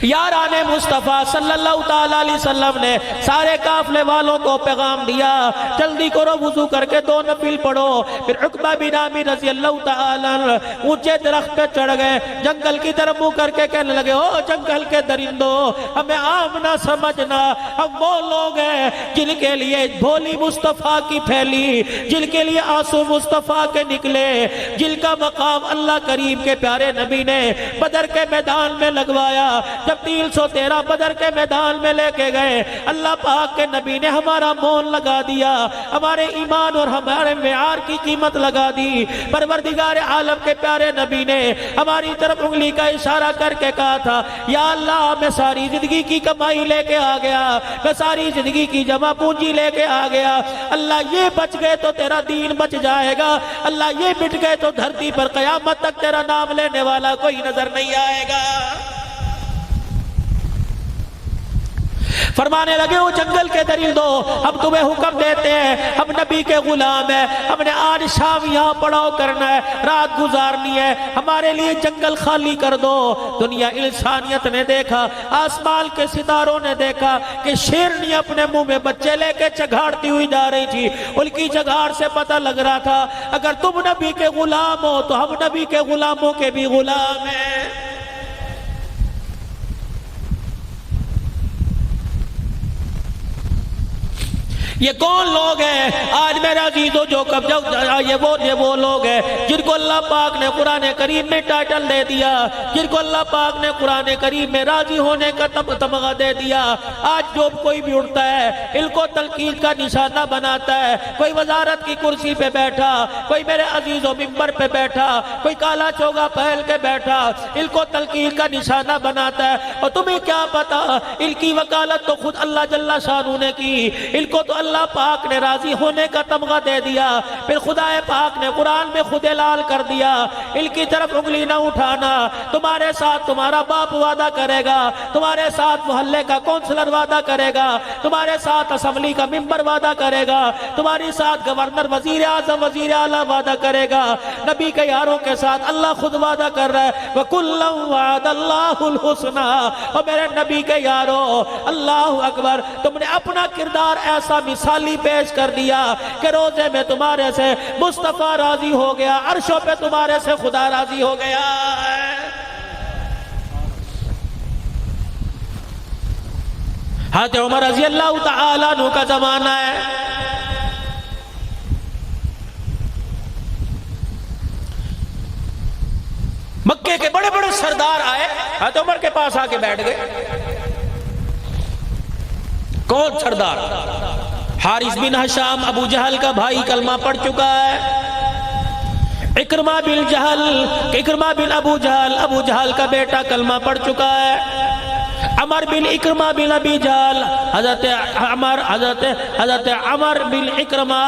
یاران مصطفیٰ صلی اللہ تعالیٰ علیہ وسلم نے سارے قافلے والوں کو پیغام دیا، جلدی کرو وضو کر کے 2 نفل پڑھو۔ پھر عقبہ بن عامر رضی اللہ تعالیٰ عنہ اونچے درخت پہ چڑھ گئے، جنگل کی طرف منہ کر کے کہنے لگے او جنگل کے درندوں، ہمیں عام نہ سمجھنا، ہم وہ لوگ ہیں جن کے لیے بھولی مصطفیٰ کی پھیلی، جن کے لیے آنسو مصطفیٰ کے نکلے، جن کا مقام اللہ کریم کے پیارے نبی نے بدر کے میدان میں لگوایا۔ جب 313 بدر کے میدان میں لے کے گئے، اللہ پاک کے نبی نے ہمارا مول لگا دیا، ہمارے ایمان اور ہمارے معیار کی قیمت لگا دی۔ پروردگار عالم کے پیارے نبی نے ہماری طرف انگلی کا اشارہ کر کے کہا تھا یا اللہ میں ساری زندگی کی کمائی لے کے آ گیا، میں ساری زندگی کی جمع پونجی لے کے آ گیا، اللہ یہ بچ گئے تو تیرا دین بچ جائے گا، اللہ یہ مٹ گئے تو دھرتی پر قیامت تک تیرا نام لینے والا کوئی نظر نہیں آئے گا۔ فرمانے لگے وہ جنگل کے درندوں، ہم تمہیں حکم دیتے ہیں، ہم نبی کے غلام ہیں، ہم نے آج شام یہاں پڑاؤ کرنا ہے، رات گزارنی ہے، ہمارے لیے جنگل خالی کر دو۔ دنیا انسانیت نے دیکھا، آسمان کے ستاروں نے دیکھا کہ شیرنی اپنے منہ میں بچے لے کے چگھاڑتی ہوئی جا رہی تھی، ان کی چگھاڑ سے پتہ لگ رہا تھا اگر تم نبی کے غلام ہو تو ہم نبی کے غلاموں کے بھی غلام ہیں۔ یہ کون لوگ ہیں آج میرا عزیزو جو یہ وہ لوگ ہیں جن کو اللہ پاک نے قرآن کریم میں ٹائٹل دے دیا، جن کو اللہ پاک نے قرآن کریم میں راضی ہونے کا تمغہ دے دیا۔ آج جو کوئی بھی اٹھتا ہے ان کو تلقین کا نشانہ بناتا ہے، کوئی وزارت کی کرسی پہ بیٹھا، کوئی میرے عزیزو ممبر پہ بیٹھا، کوئی کالا چوگا پہن کے بیٹھا، ان کو تلقین کا نشانہ بناتا ہے۔ اور تمہیں کیا پتا ان کی وکالت تو خود اللہ جل شانہ نے کی، ان کو تو اللہ پاک نے راضی ہونے کا تمغہ دے دیا۔ پھر خدا پاک نے قرآن میں خود اعلان کر دیا ان کی طرف انگلی نہ اٹھانا، تمہارے ساتھ تمہارا باپ وعدہ کرے گا، تمہارے ساتھ محلے کا کونسلر وعدہ کرے گا، تمہارے ساتھ اسمبلی کا ممبر وعدہ کرے گا، تمہاری ساتھ گورنر وزیر اعظم وزیر اعلیٰ وعدہ کرے گا۔ نبی کے یاروں کے ساتھ اللہ خود وعدہ کر رہا ہے وَكُلًّا وَعَدَ اللَّهُ الْحُسْنَى۔ اور میرے نبی کے یاروں اللہ اکبر، تم نے اپنا کردار ایسا مثالی پیش کر دیا کہ روزے میں تمہارے سے مصطفیٰ راضی ہو گیا، عرشوں پہ تمہارے سے خدا راضی ہو گیا۔ حضرت عمر رضی اللہ تعالیٰ عنہ کا زمانہ ہے، مکے کے بڑے بڑے سردار آئے، حضرت عمر کے پاس آ کے بیٹھ گئے۔ کون سردار؟ حارث بن ہشام، ابو جہل کا بھائی، کلمہ پڑھ چکا ہے۔ اکرمہ بن ابو جہل کا بیٹا کلمہ پڑھ چکا ہے۔ عمر بن اکرمہ بن ابی جہل، حضرت عمر بن اکرمہ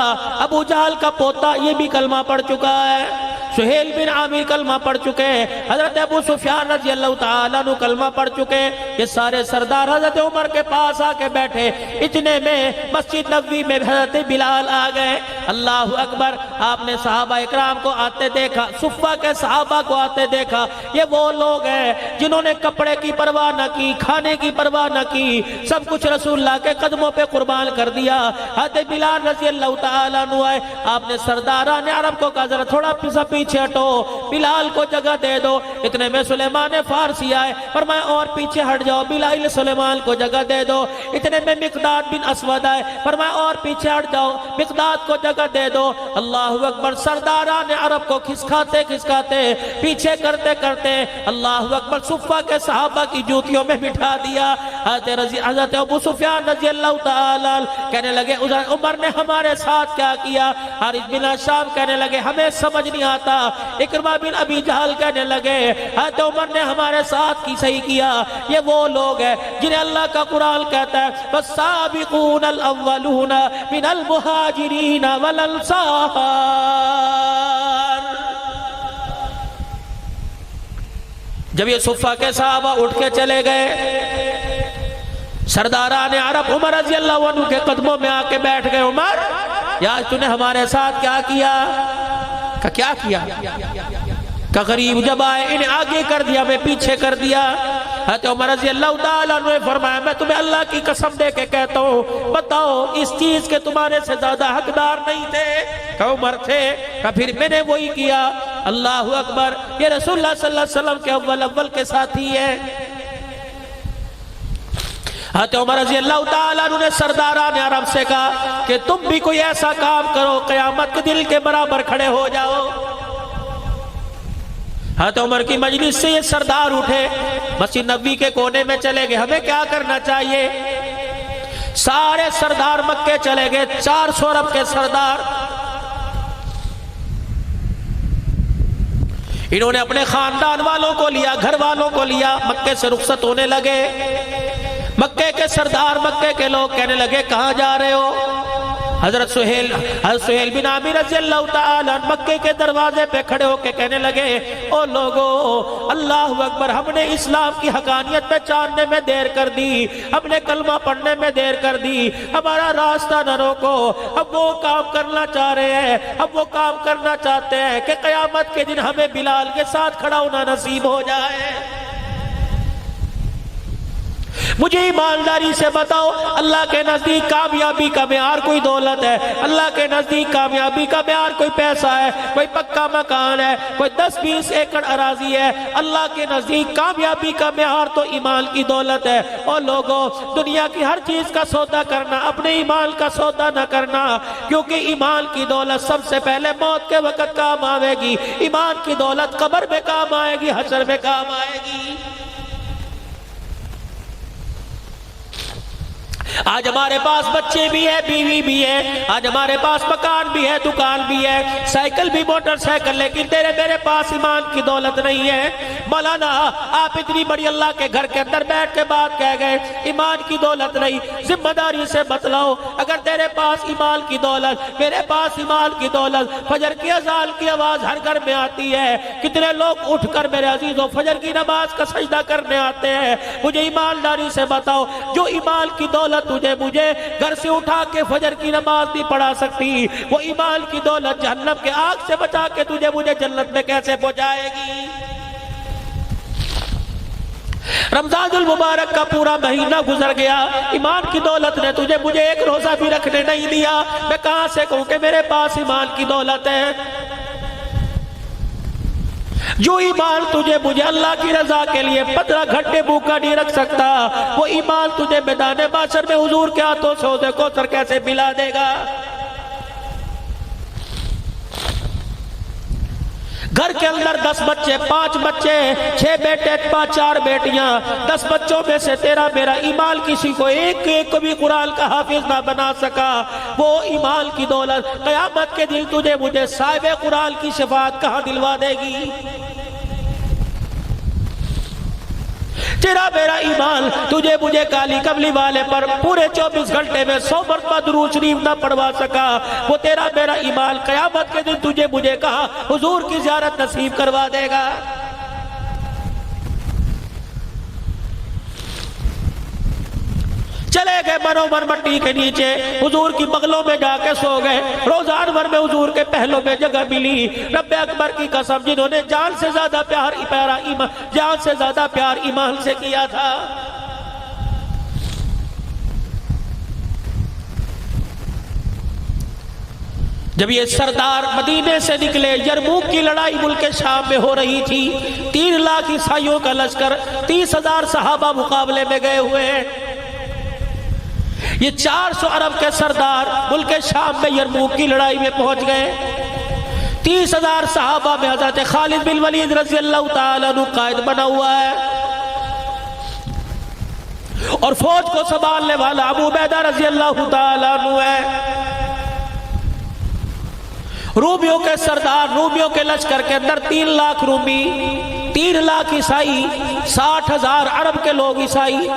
ابو جہل کا پوتا، یہ بھی کلمہ پڑھ چکا ہے۔ سہیل بن عامر کلمہ پڑھ چکے، حضرت ابو سفیان رضی اللہ تعالیٰ عنہ کلمہ پڑھ چکے۔ یہ سارے سردار حضرت عمر کے پاس آ کے بیٹھے، اتنے میں مسجد نبوی میں حضرت بلال آ گئے۔ اللہ اکبر، آپ نے صحابہ اکرام کو آتے دیکھا، صفہ کے صحابہ کو آتے دیکھا۔ یہ وہ لوگ ہیں جنہوں نے کپڑے کی پرواہ نہ کی، کھانے کی پرواہ نہ کی، سب کچھ رسول اللہ کے قدموں پہ قربان کر دیا۔ حضرت بلال رضی اللہ تعالیٰ عنہ آئے، آپ نے سرداران عرب کو کہا ذرا تھوڑا پیچھے پیچھے ہٹو، بلال کو جگہ دے دو۔ اتنے میں سلیمان فارسی آئے، فرمایا اور پیچھے ہٹ جاؤ، بلال سلیمان کو جگہ دے دو۔ اتنے میں مقداد بن اسود آئے، فرمایا اور پیچھے ہٹ جاؤ، مقداد کو جگہ دے دو۔ اللہ اکبر، سرداران عرب کو کھسکاتے کھسکاتے پیچھے کرتے کرتے اللہ اکبر صفہ کے صحابہ کی جوتیوں میں بٹھا دیا۔ حضرت ابو سفیان رضی اللہ تعالیٰ کہنے لگے عمر نے ہمارے ساتھ کیا کیا؟ حارث بن شام کہنے لگے ہمیں سمجھ نہیں آتا۔ اکرمہ بن ابی جہل کہنے لگے حضرت عمر نے ہمارے ساتھ کی صحیح کیا۔ یہ وہ لوگ ہیں جنہیں اللہ کا قرآن کہتا ہے والسابقون الاولون من المہاجرین والانصار۔ جب یہ صفہ کے صحابہ اٹھ کے چلے گئے، سرداران عرب عمر رضی اللہ عنہ کے قدموں میں آ کے بیٹھ گئے۔ عمر یا تو نے ہمارے ساتھ کیا کیا؟ کیا کیا؟ کہ غریب جب آئے انہیں آگے کر دیا، میں پیچھے کر دیا۔ حضرت عمر رضی اللہ تعالیٰ عنہ نے فرمایا میں تمہیں اللہ کی قسم دے کے کہتا ہوں، بتاؤ اس چیز کے تمہارے سے زیادہ حقدار نہیں تھے؟ کہ عمر تھے۔ کہ پھر میں نے وہی کیا۔ اللہ اکبر، یہ رسول اللہ صلی اللہ علیہ وسلم کے اول کے ساتھی ہے۔ حضرت عمر رضی اللہ تعالیٰ عنہ نے سرداران عرب سے کہا کہ تم بھی کوئی ایسا کام کرو قیامت کے دل کے برابر کھڑے ہو جاؤ۔ حضرت عمر کی مجلس سے یہ سردار اٹھے، مسجد نبوی کے کونے میں چلے گئے، ہمیں کیا کرنا چاہیے؟ سارے سردار مکے چلے گئے، 400 عرب کے سردار۔ انہوں نے اپنے خاندان والوں کو لیا، گھر والوں کو لیا، مکے سے رخصت ہونے لگے۔ مکے کے سردار، مکے کے لوگ کہنے لگے کہاں جا رہے ہو؟ حضرت سہیل بن عامر رضی اللہ تعالیٰ مکے کے دروازے پہ کھڑے ہو کے کہنے لگے او لوگو، اللہ اکبر، ہم نے اسلام کی حقانیت پہ جاننے میں دیر کر دی، ہم نے کلمہ پڑھنے میں دیر کر دی، ہمارا راستہ نہ روکو۔ ہم وہ کام کرنا چاہ رہے ہیں، ہم وہ کام کرنا چاہتے ہیں کہ قیامت کے دن ہمیں بلال کے ساتھ کھڑا ہونا نصیب ہو جائے۔ مجھے ایمانداری سے بتاؤ، اللہ کے نزدیک کامیابی کا معیار کوئی دولت ہے؟ اللہ کے نزدیک کامیابی کا معیار کوئی پیسہ ہے، کوئی پکا مکان ہے، کوئی 10-20 ایکڑ اراضی ہے؟ اللہ کے نزدیک کامیابی کا معیار تو ایمان کی دولت ہے۔ اور لوگوں، دنیا کی ہر چیز کا سودا کرنا، اپنے ایمان کا سودا نہ کرنا، کیونکہ ایمان کی دولت سب سے پہلے موت کے وقت کام آئے گی۔ ایمان کی دولت قبر میں کام آئے گی، حشر میں کام آئے گی۔ آج ہمارے پاس بچے بھی ہیں، بیوی بھی ہے، آج ہمارے پاس مکان بھی ہے، دکان بھی ہے، سائیکل بھی، موٹر سائیکل، لیکن تیرے میرے پاس ایمان کی دولت نہیں ہے۔ مولانا آپ اتنی بڑی اللہ کے گھر کے اندر بیٹھ کے بات کہہ گئے ایمان کی دولت نہیں، ذمہ داری سے بتلاؤ، اگر تیرے پاس ایمان کی دولت، میرے پاس ایمان کی دولت، فجر کی اذان کی آواز ہر گھر میں آتی ہے، کتنے لوگ اٹھ کر میرے عزیزوں فجر کی نماز کا سجدہ کرنے آتے ہیں؟ مجھے ایمانداری سے بتاؤ، جو ایمان کی دولت تجھے مجھے گھر سے اٹھا کے فجر کی نماز نہیں پڑھا سکتی، وہ ایمان کی دولت جہنم کے آگ سے بچا کے تجھے مجھے جنت میں کیسے پہنچائے گی؟ رمضان المبارک کا پورا مہینہ گزر گیا، ایمان کی دولت نے تجھے مجھے ایک روزہ بھی رکھنے نہیں دیا، میں کہاں سے کہوں کہ میرے پاس ایمان کی دولت ہے؟ جو ایمان تجھے مجھے اللہ کی رضا کے لیے 15 گھنٹے بھوکا نہیں رکھ سکتا، وہ ایمان تجھے میدان محشر میں حضور کے ہاتھوں سے حوض کوثر کیسے پلا دے گا؟ گھر کے اندر 10 بچے، 5 بچے، 6 بیٹے، 4 بیٹیاں، 10 بچوں میں سے تیرا میرا ایمان کسی کو ایک بھی قرآن کا حافظ نہ بنا سکا، وہ ایمان کی دولت قیامت کے دن تجھے مجھے صاحب قرآن کی شفاعت کہاں دلوا دے گی؟ تیرا میرا ایمان تجھے مجھے کالی کملی والے پر پورے 24 گھنٹے میں 100 مرتبہ درود شریف نہ پڑھوا سکا، وہ تیرا میرا ایمان قیامت کے دن تجھے مجھے کہاں حضور کی زیارت نصیب کروا دے گا؟ چلے گئے منومن مٹی کے نیچے، حضور کی بغلوں میں جا کے سو گئے، روزان بھر میں حضور کے پہلوں میں جگہ ملی۔ رب اکبر کی قسم، جنہوں نے جان سے زیادہ پیار ایمان سے کیا تھا، جب یہ سردار مدینے سے نکلے، یرموک کی لڑائی ملک شام میں ہو رہی تھی، 3 لاکھ عیسائیوں کا لشکر، 30,000 صحابہ مقابلے میں گئے ہوئے ہیں۔ یہ 400 عرب کے سردار ملک شام میں یرموک کی لڑائی میں پہنچ گئے۔ 30,000 صحابہ میں حضرت خالد بن ولید رضی اللہ تعالیٰ عنہ قائد بنا ہوا ہے، اور فوج کو سنبھالنے والا ابو عبیدہ رضی اللہ تعالیٰ عنہ ہے۔ رومیوں کے سردار، رومیوں کے لشکر کے اندر 3 لاکھ رومی، 3 لاکھ عیسائی، 60,000 عرب کے لوگ عیسائی۔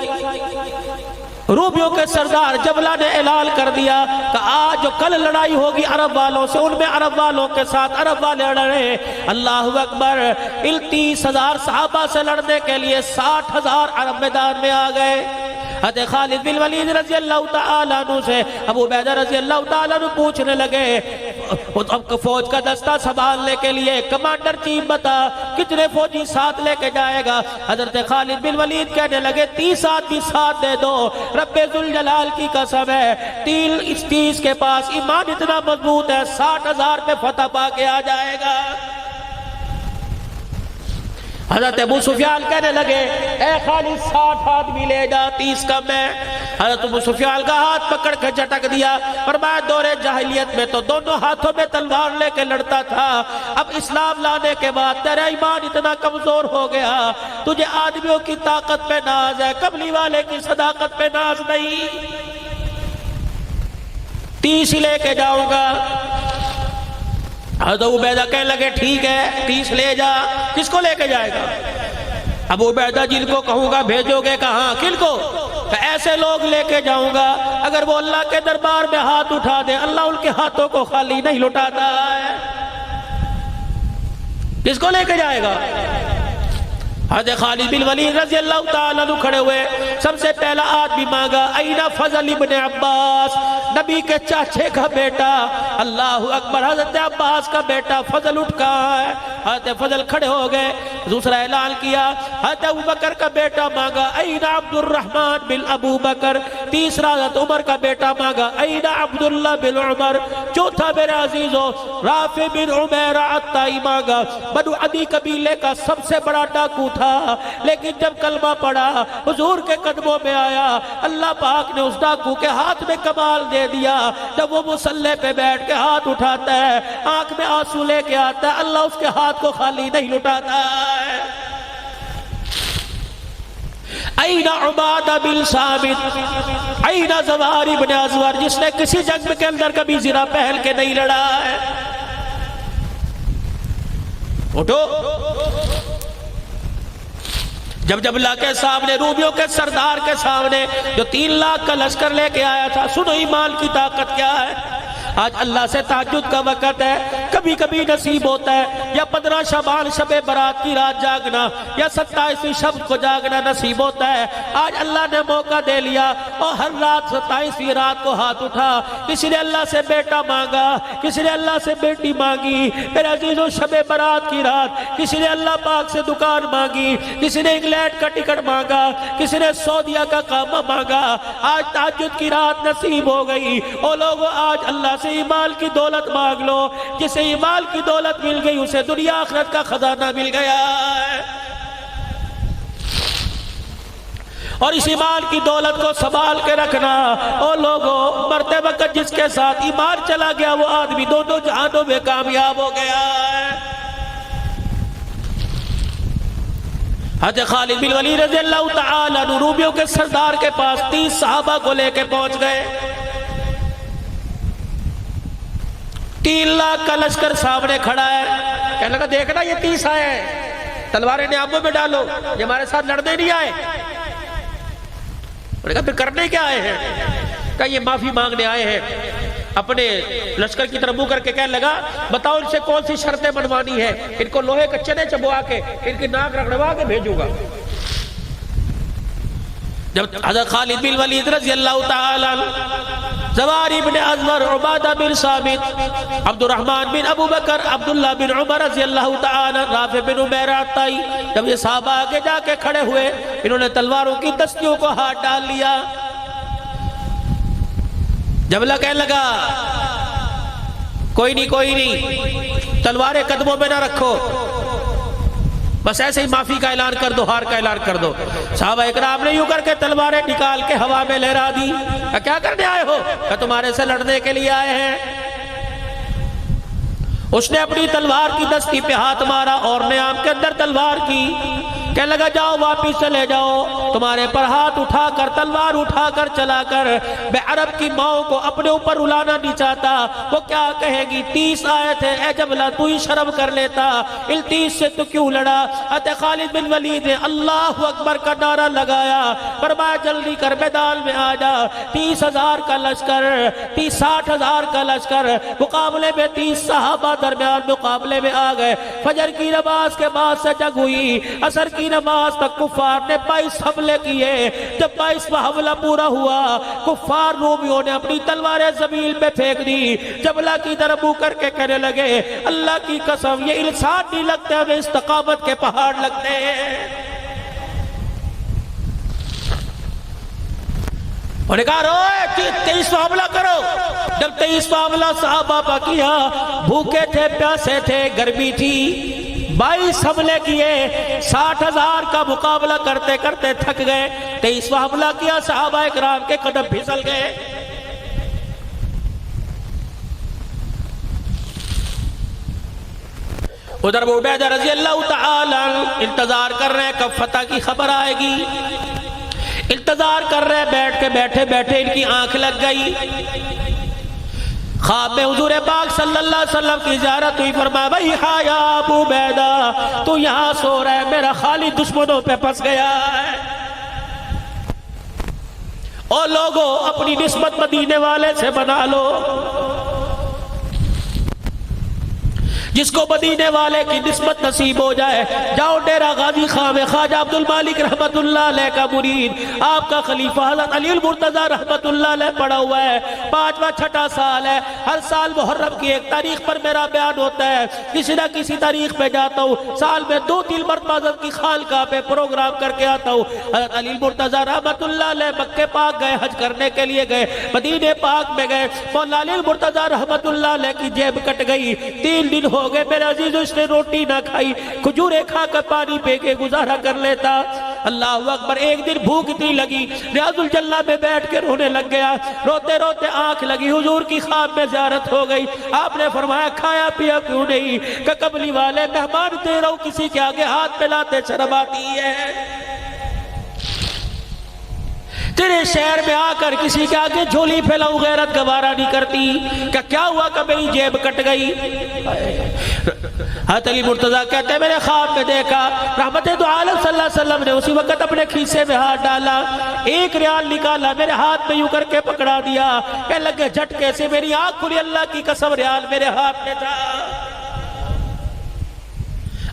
رومیوں کے سردار جبلہ نے اعلان کر دیا کہ آج جو کل لڑائی ہوگی عرب والوں سے، ان میں عرب والوں کے ساتھ عرب والے لڑیں۔ اللہ اکبر، ان 30,000 صحابہ سے لڑنے کے لیے 60,000 عرب میدان میں آ گئے۔ حضرت خالد بن ولید رضی اللہ تعالیٰ عنہ سے ابو عبیدہ رضی اللہ تعالیٰ عنہ پوچھنے لگے، اب فوج کا دستہ سنبھالنے کے لیے کمانڈر چیف بتا کتنے فوجی ساتھ لے کے جائے گا؟ حضرت خالد بن ولید کہنے لگے 30 آدمی ساتھ دے دو، رب ذوالجلال کی قسم ہے 30 کے پاس ایمان اتنا مضبوط ہے 60,000 پہ فتح پا کے آ جائے گا۔ حضرت ابو سفیان کہنے لگے اے خالد 60 آدمی لے جا، 30 کم ہے۔ حضرت ابو سفیان کا ہاتھ پکڑ کے جھٹک دیا، فرمایا دور جاہلیت میں تو دونوں ہاتھوں میں تلوار لے کے لڑتا تھا، اب اسلام لانے کے بعد تیرا ایمان اتنا کمزور ہو گیا، تجھے آدمیوں کی طاقت پہ ناز ہے، قبلی والے کی صداقت پہ ناز نہیں۔ 30 لے کے جاؤں گا۔ حضرت عبیدہ کہنے لگے ٹھیک ہے 30 لے جا۔ کس کو لے کے جائے گا؟ ابو عبیدہ جن کو کہوں گا بھیجو گے کہاں؟ کن کو؟ کہ ایسے لوگ لے کے جاؤں گا اگر وہ اللہ کے دربار میں ہاتھ اٹھا دے اللہ ان کے ہاتھوں کو خالی نہیں لٹاتا ہے۔ کس کو لے کے جائے گا؟ حضرت خالد بن ولید رضی اللہ تعالیٰ عنہ کھڑے ہوئے، سب سے پہلا آدمی مانگا اینا فضل ابن عباس، نبی کے چاچے کا بیٹا۔ اللہ اکبر، حضرت عباس کا بیٹا فضل اٹھ کہاں ہے؟ حضرت فضل کھڑے ہو گئے۔ دوسرا اعلان کیا، حضرت ابو بکر کا بیٹا مانگا اینا عبد الرحمن بن ابو بکر۔ تیسرا حضرت عمر کا بیٹا مانگا اینا عبداللہ بن عمر۔ چوتھا میرے عزیزو رافع بن عمیر عطائی مانگا، بنو عدی قبیلے کا سب سے بڑا ڈاکو تھا، لیکن جب کلمہ پڑھا حضور کے قدموں میں آیا، اللہ پاک نے اس ڈاکو کے ہاتھ میں کمال دے دیا۔ جب وہ مصلی پہ بیٹھ کے ہاتھ اٹھاتا ہے، آنکھ میں آنسو لے کے آتا ہے، اللہ اس کے ہاتھ کو خالی نہیں لٹاتا ہے۔ اینا عبادہ بن ثابت، اینا زواری بن ازور، جس نے کسی جنگ کے اندر کبھی زرہ پہل کے نہیں لڑا ہے۔ اٹھو۔ جب جبلہ کے سامنے، رومیوں کے سردار کے سامنے جو 3 لاکھ کا لشکر لے کے آیا تھا، سنو ایمان کی طاقت کیا ہے۔ آج اللہ سے تہجد کا وقت ہے، کبھی کبھی نصیب ہوتا ہے یا 15 شعبان شب برات کی رات جاگنا یا 27ویں شب کو جاگنا نصیب ہوتا ہے۔ آج اللہ نے موقع دے لیا اور ہر رات 27ویں رات کو ہاتھ اٹھا، کسی نے اللہ سے بیٹا مانگا، کسی نے اللہ سے بیٹی مانگی، میرے عزیزوں شب برات کی رات کسی نے اللہ پاک سے دکان مانگی، کسی نے انگلینڈ کا ٹکٹ مانگا، کسی نے سعودیہ کا کعبہ مانگا۔ آج تہجد کی رات نصیب ہو گئی۔ او لوگوں، آج اللہ سے ایمان کی دولت مانگ لو، جسے ایمان کی دولت مل گئی اسے دنیا آخرت کا خزانہ مل گیا ہے۔ اور اس ایمان کی دولت کو سنبھال کے رکھنا۔ او لوگوں، مرتے وقت جس کے ساتھ ایمان چلا گیا وہ آدمی دونوں جہانوں میں کامیاب ہو گیا ہے۔ حضرت خالد بن ولید رضی اللہ تعالیٰ عنہ رومیوں کے سردار کے پاس 30 صحابہ کو لے کے پہنچ گئے۔ 3 لاکھ کا لشکر سامنے کھڑا ہے، کہنے لگا دیکھنا یہ 30 آئے ہیں، تلواریں نیاموں میں ڈالو، یہ ہمارے ساتھ لڑنے نہیں آئے۔ انہوں نے کہا پھر کرنے کیا آئے ہیں؟ کہا یہ معافی مانگنے آئے ہیں۔ اپنے لشکر کی طرف منہ کر کے کہنے لگا بتاؤ ان سے کون سی شرطیں منوانی ہے، ان کو لوہے کے چنے چبوا کے ان کی ناک رگڑوا کے بھیجوں گا۔ جب حضرت خالد بن ولید رضی اللہ تعالی زواری بن ازور، عبادہ بن ثابت، عبد الرحمن بن ابو بکر، عبداللہ بن عمر رضی اللہ تعالی، رافع بن عمیر عطائی، جب یہ صحابہ آگے جا کے کھڑے ہوئے، انہوں نے تلواروں کی دستیوں کو ہاتھ ڈال لیا۔ جبلہ کہنے لگا کوئی نہیں، تلواریں قدموں میں نہ رکھو، بس ایسے ہی معافی کا اعلان کر دو، ہار کا اعلان کر دو۔ صحابہ اکرام نے یوں کر کے تلواریں نکال کے ہوا میں لہرا دی۔ کیا کرنے آئے ہو؟ کہ تمہارے سے لڑنے کے لیے آئے ہیں۔ اس نے اپنی تلوار کی دستی پہ ہاتھ مارا اور نے آم کے اندر تلوار کی، کہنے لگا جاؤ واپس چلے جاؤ، تمہارے پر ہاتھ اٹھا کر تلوار اٹھا کر چلا کر میں عرب کی ماؤں کو اپنے اوپر رلانا نہیں چاہتا، وہ کیا کہے گی؟ 30 آئے تھے، اے جبلہ تو ہی شرم کر لیتا، ان 30 سے تو کیوں لڑا؟ حضرت خالد بن ولید نے اللہ اکبر کا نعرہ لگایا، فرمایا جلدی کر میدان میں آ جا۔ 30,000 کا لشکر، 60,000 کا لشکر مقابلے میں 30 صحابہ درمیان مقابلے میں آ گئے۔ فجر کی نماز کے بعد سے جنگ ہوئی، عصر کی نماز تک کفار نے 22 حملے کیے۔ جب 22واں حملہ پورا ہوا، کفار رومیوں نے اپنی تلواریں زمین پہ پھینک دی، جبلہ کی طرف منہ کر کے کہنے لگے اللہ کی قسم یہ انسان نہیں لگتے، ہمیں استقامت کے پہاڑ لگتے ہیں۔ انہوں نے کہا روئے 23واں حملہ کرو۔ جب 23واں حملہ صحابہ پا کیا، بھوکے تھے، پیاسے تھے، گرمی تھی، 22 حملے کیے، 60,000 کا مقابلہ کرتے کرتے تھک گئے۔ 23واں حملہ کیا، صحابہ اکرام کے قدم پھسل گئے۔ ادھر ابو عبیدہ رضی اللہ تعالی انتظار کر رہے ہیں کب فتح کی خبر آئے گی، انتظار کر رہے ہیں، بیٹھے بیٹھے ان کی آنکھ لگ گئی۔ خواب میں حضور پاک صلی اللہ علیہ وسلم کی زیارت ہوئی، فرمایا بھائی ہاں یا ابو عبیدہ تو یہاں سو رہا ہے، میرا خالد دشمنوں پہ پھنس گیا ہے۔ اور لوگوں اپنی نسبت مدینے والے سے بنا لو، جس کو مدینے والے کی نسبت نصیب ہو جائے، جاؤ ڈیرہ غازی خاں میں خواجہ عبد المالک رحمت اللہ علیہ کا مرید، آپ کا خلیفہ حضرت علی المرتضی رحمت اللہ علیہ پڑا ہوا ہے، 5واں 6واں سال ہے، ہر سال محرم کی 1 تاریخ پر میرا بیان ہوتا ہے، کسی نہ کسی تاریخ پہ جاتا ہوں، سال میں 2-3 مرتبہ حضرت کی خانقاہ پہ پروگرام کر کے آتا ہوں۔ حضرت علی المرتضی رحمت اللہ علیہ مکہ پاک گئے، حج کرنے کے لیے گئے، مدینے پاک میں گئے، مولا علی المرتضی رحمت اللہ علیہ کی جیب کٹ گئی، 3 دن ہو گئے میرے عزیز، اس نے روٹی نہ کھائی، کھجورے کھا کر پانی پی کے گزارا کر لیتا۔ اللہ اکبر، ایک دن بھوک اتنی لگی، ریاض الجنہ میں بیٹھ کے رونے لگ گیا، روتے روتے آنکھ لگی، حضور کی خواب میں زیارت ہو گئی۔ آپ نے فرمایا کھایا پیا کیوں نہیں؟ کہ قبلی والے مہمان دے رہا ہوں، کسی کے آگے ہاتھ پھیلاتے شرم آتی ہے، تیرے شہر میں آ کر کسی کے آگے جھولی پھیلاؤں غیرت گوارا نہیں کرتی، کہ کیا ہوا کہ میری جیب کٹ گئی؟ حضرت علی مرتضیٰ کہتے ہیں میرے خواب میں دیکھا، رحمت دو عالم صلی اللہ علیہ وسلم نے اسی وقت اپنے کھیسے میں ہاتھ ڈالا، 1 ریال نکالا، میرے ہاتھ میں یوں کر کے پکڑا دیا، کہ لگے جھٹکے سے میری آنکھ کھلی، اللہ کی قسم ریال میرے ہاتھ میں تھا۔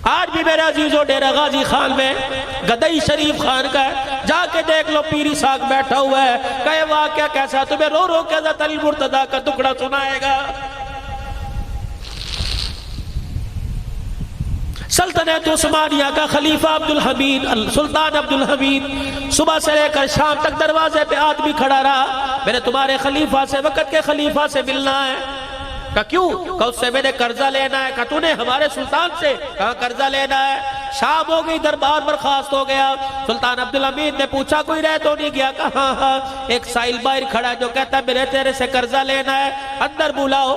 آج بھی میرے عزیزوں ڈیرہ غازی خان میں گدئی شریف خان کا ہے، جا کے دیکھ لو، پیری ساگ بیٹھا ہوا ہے، کہے واقعہ کیسا؟ تمہیں رو رو کے حضرت علی مرتضیٰ کا ٹکڑا سنائے گا۔ سلطنت عثمانیہ کا خلیفہ عبدالحمید، سلطان عبدالحمید، صبح سے لے کر شام تک دروازے پہ آدمی کھڑا رہا، میں نے تمہارے خلیفہ سے، وقت کے خلیفہ سے ملنا ہے۔ کہا کیوں؟ کہا اس سے میں نے قرضہ لینا ہے۔ کہا تو نے ہمارے سلطان سے؟ کہا قرضہ لینا ہے۔ شام ہو گئی، دربار برخاست ہو گیا، سلطان عبدالحمید نے پوچھا کوئی رہ تو نہیں گیا؟ کہا ہاں ہاں، ایک سائل باہر کھڑا جو کہتا ہے میرے تیرے سے قرضہ لینا ہے، اندر بلاؤ۔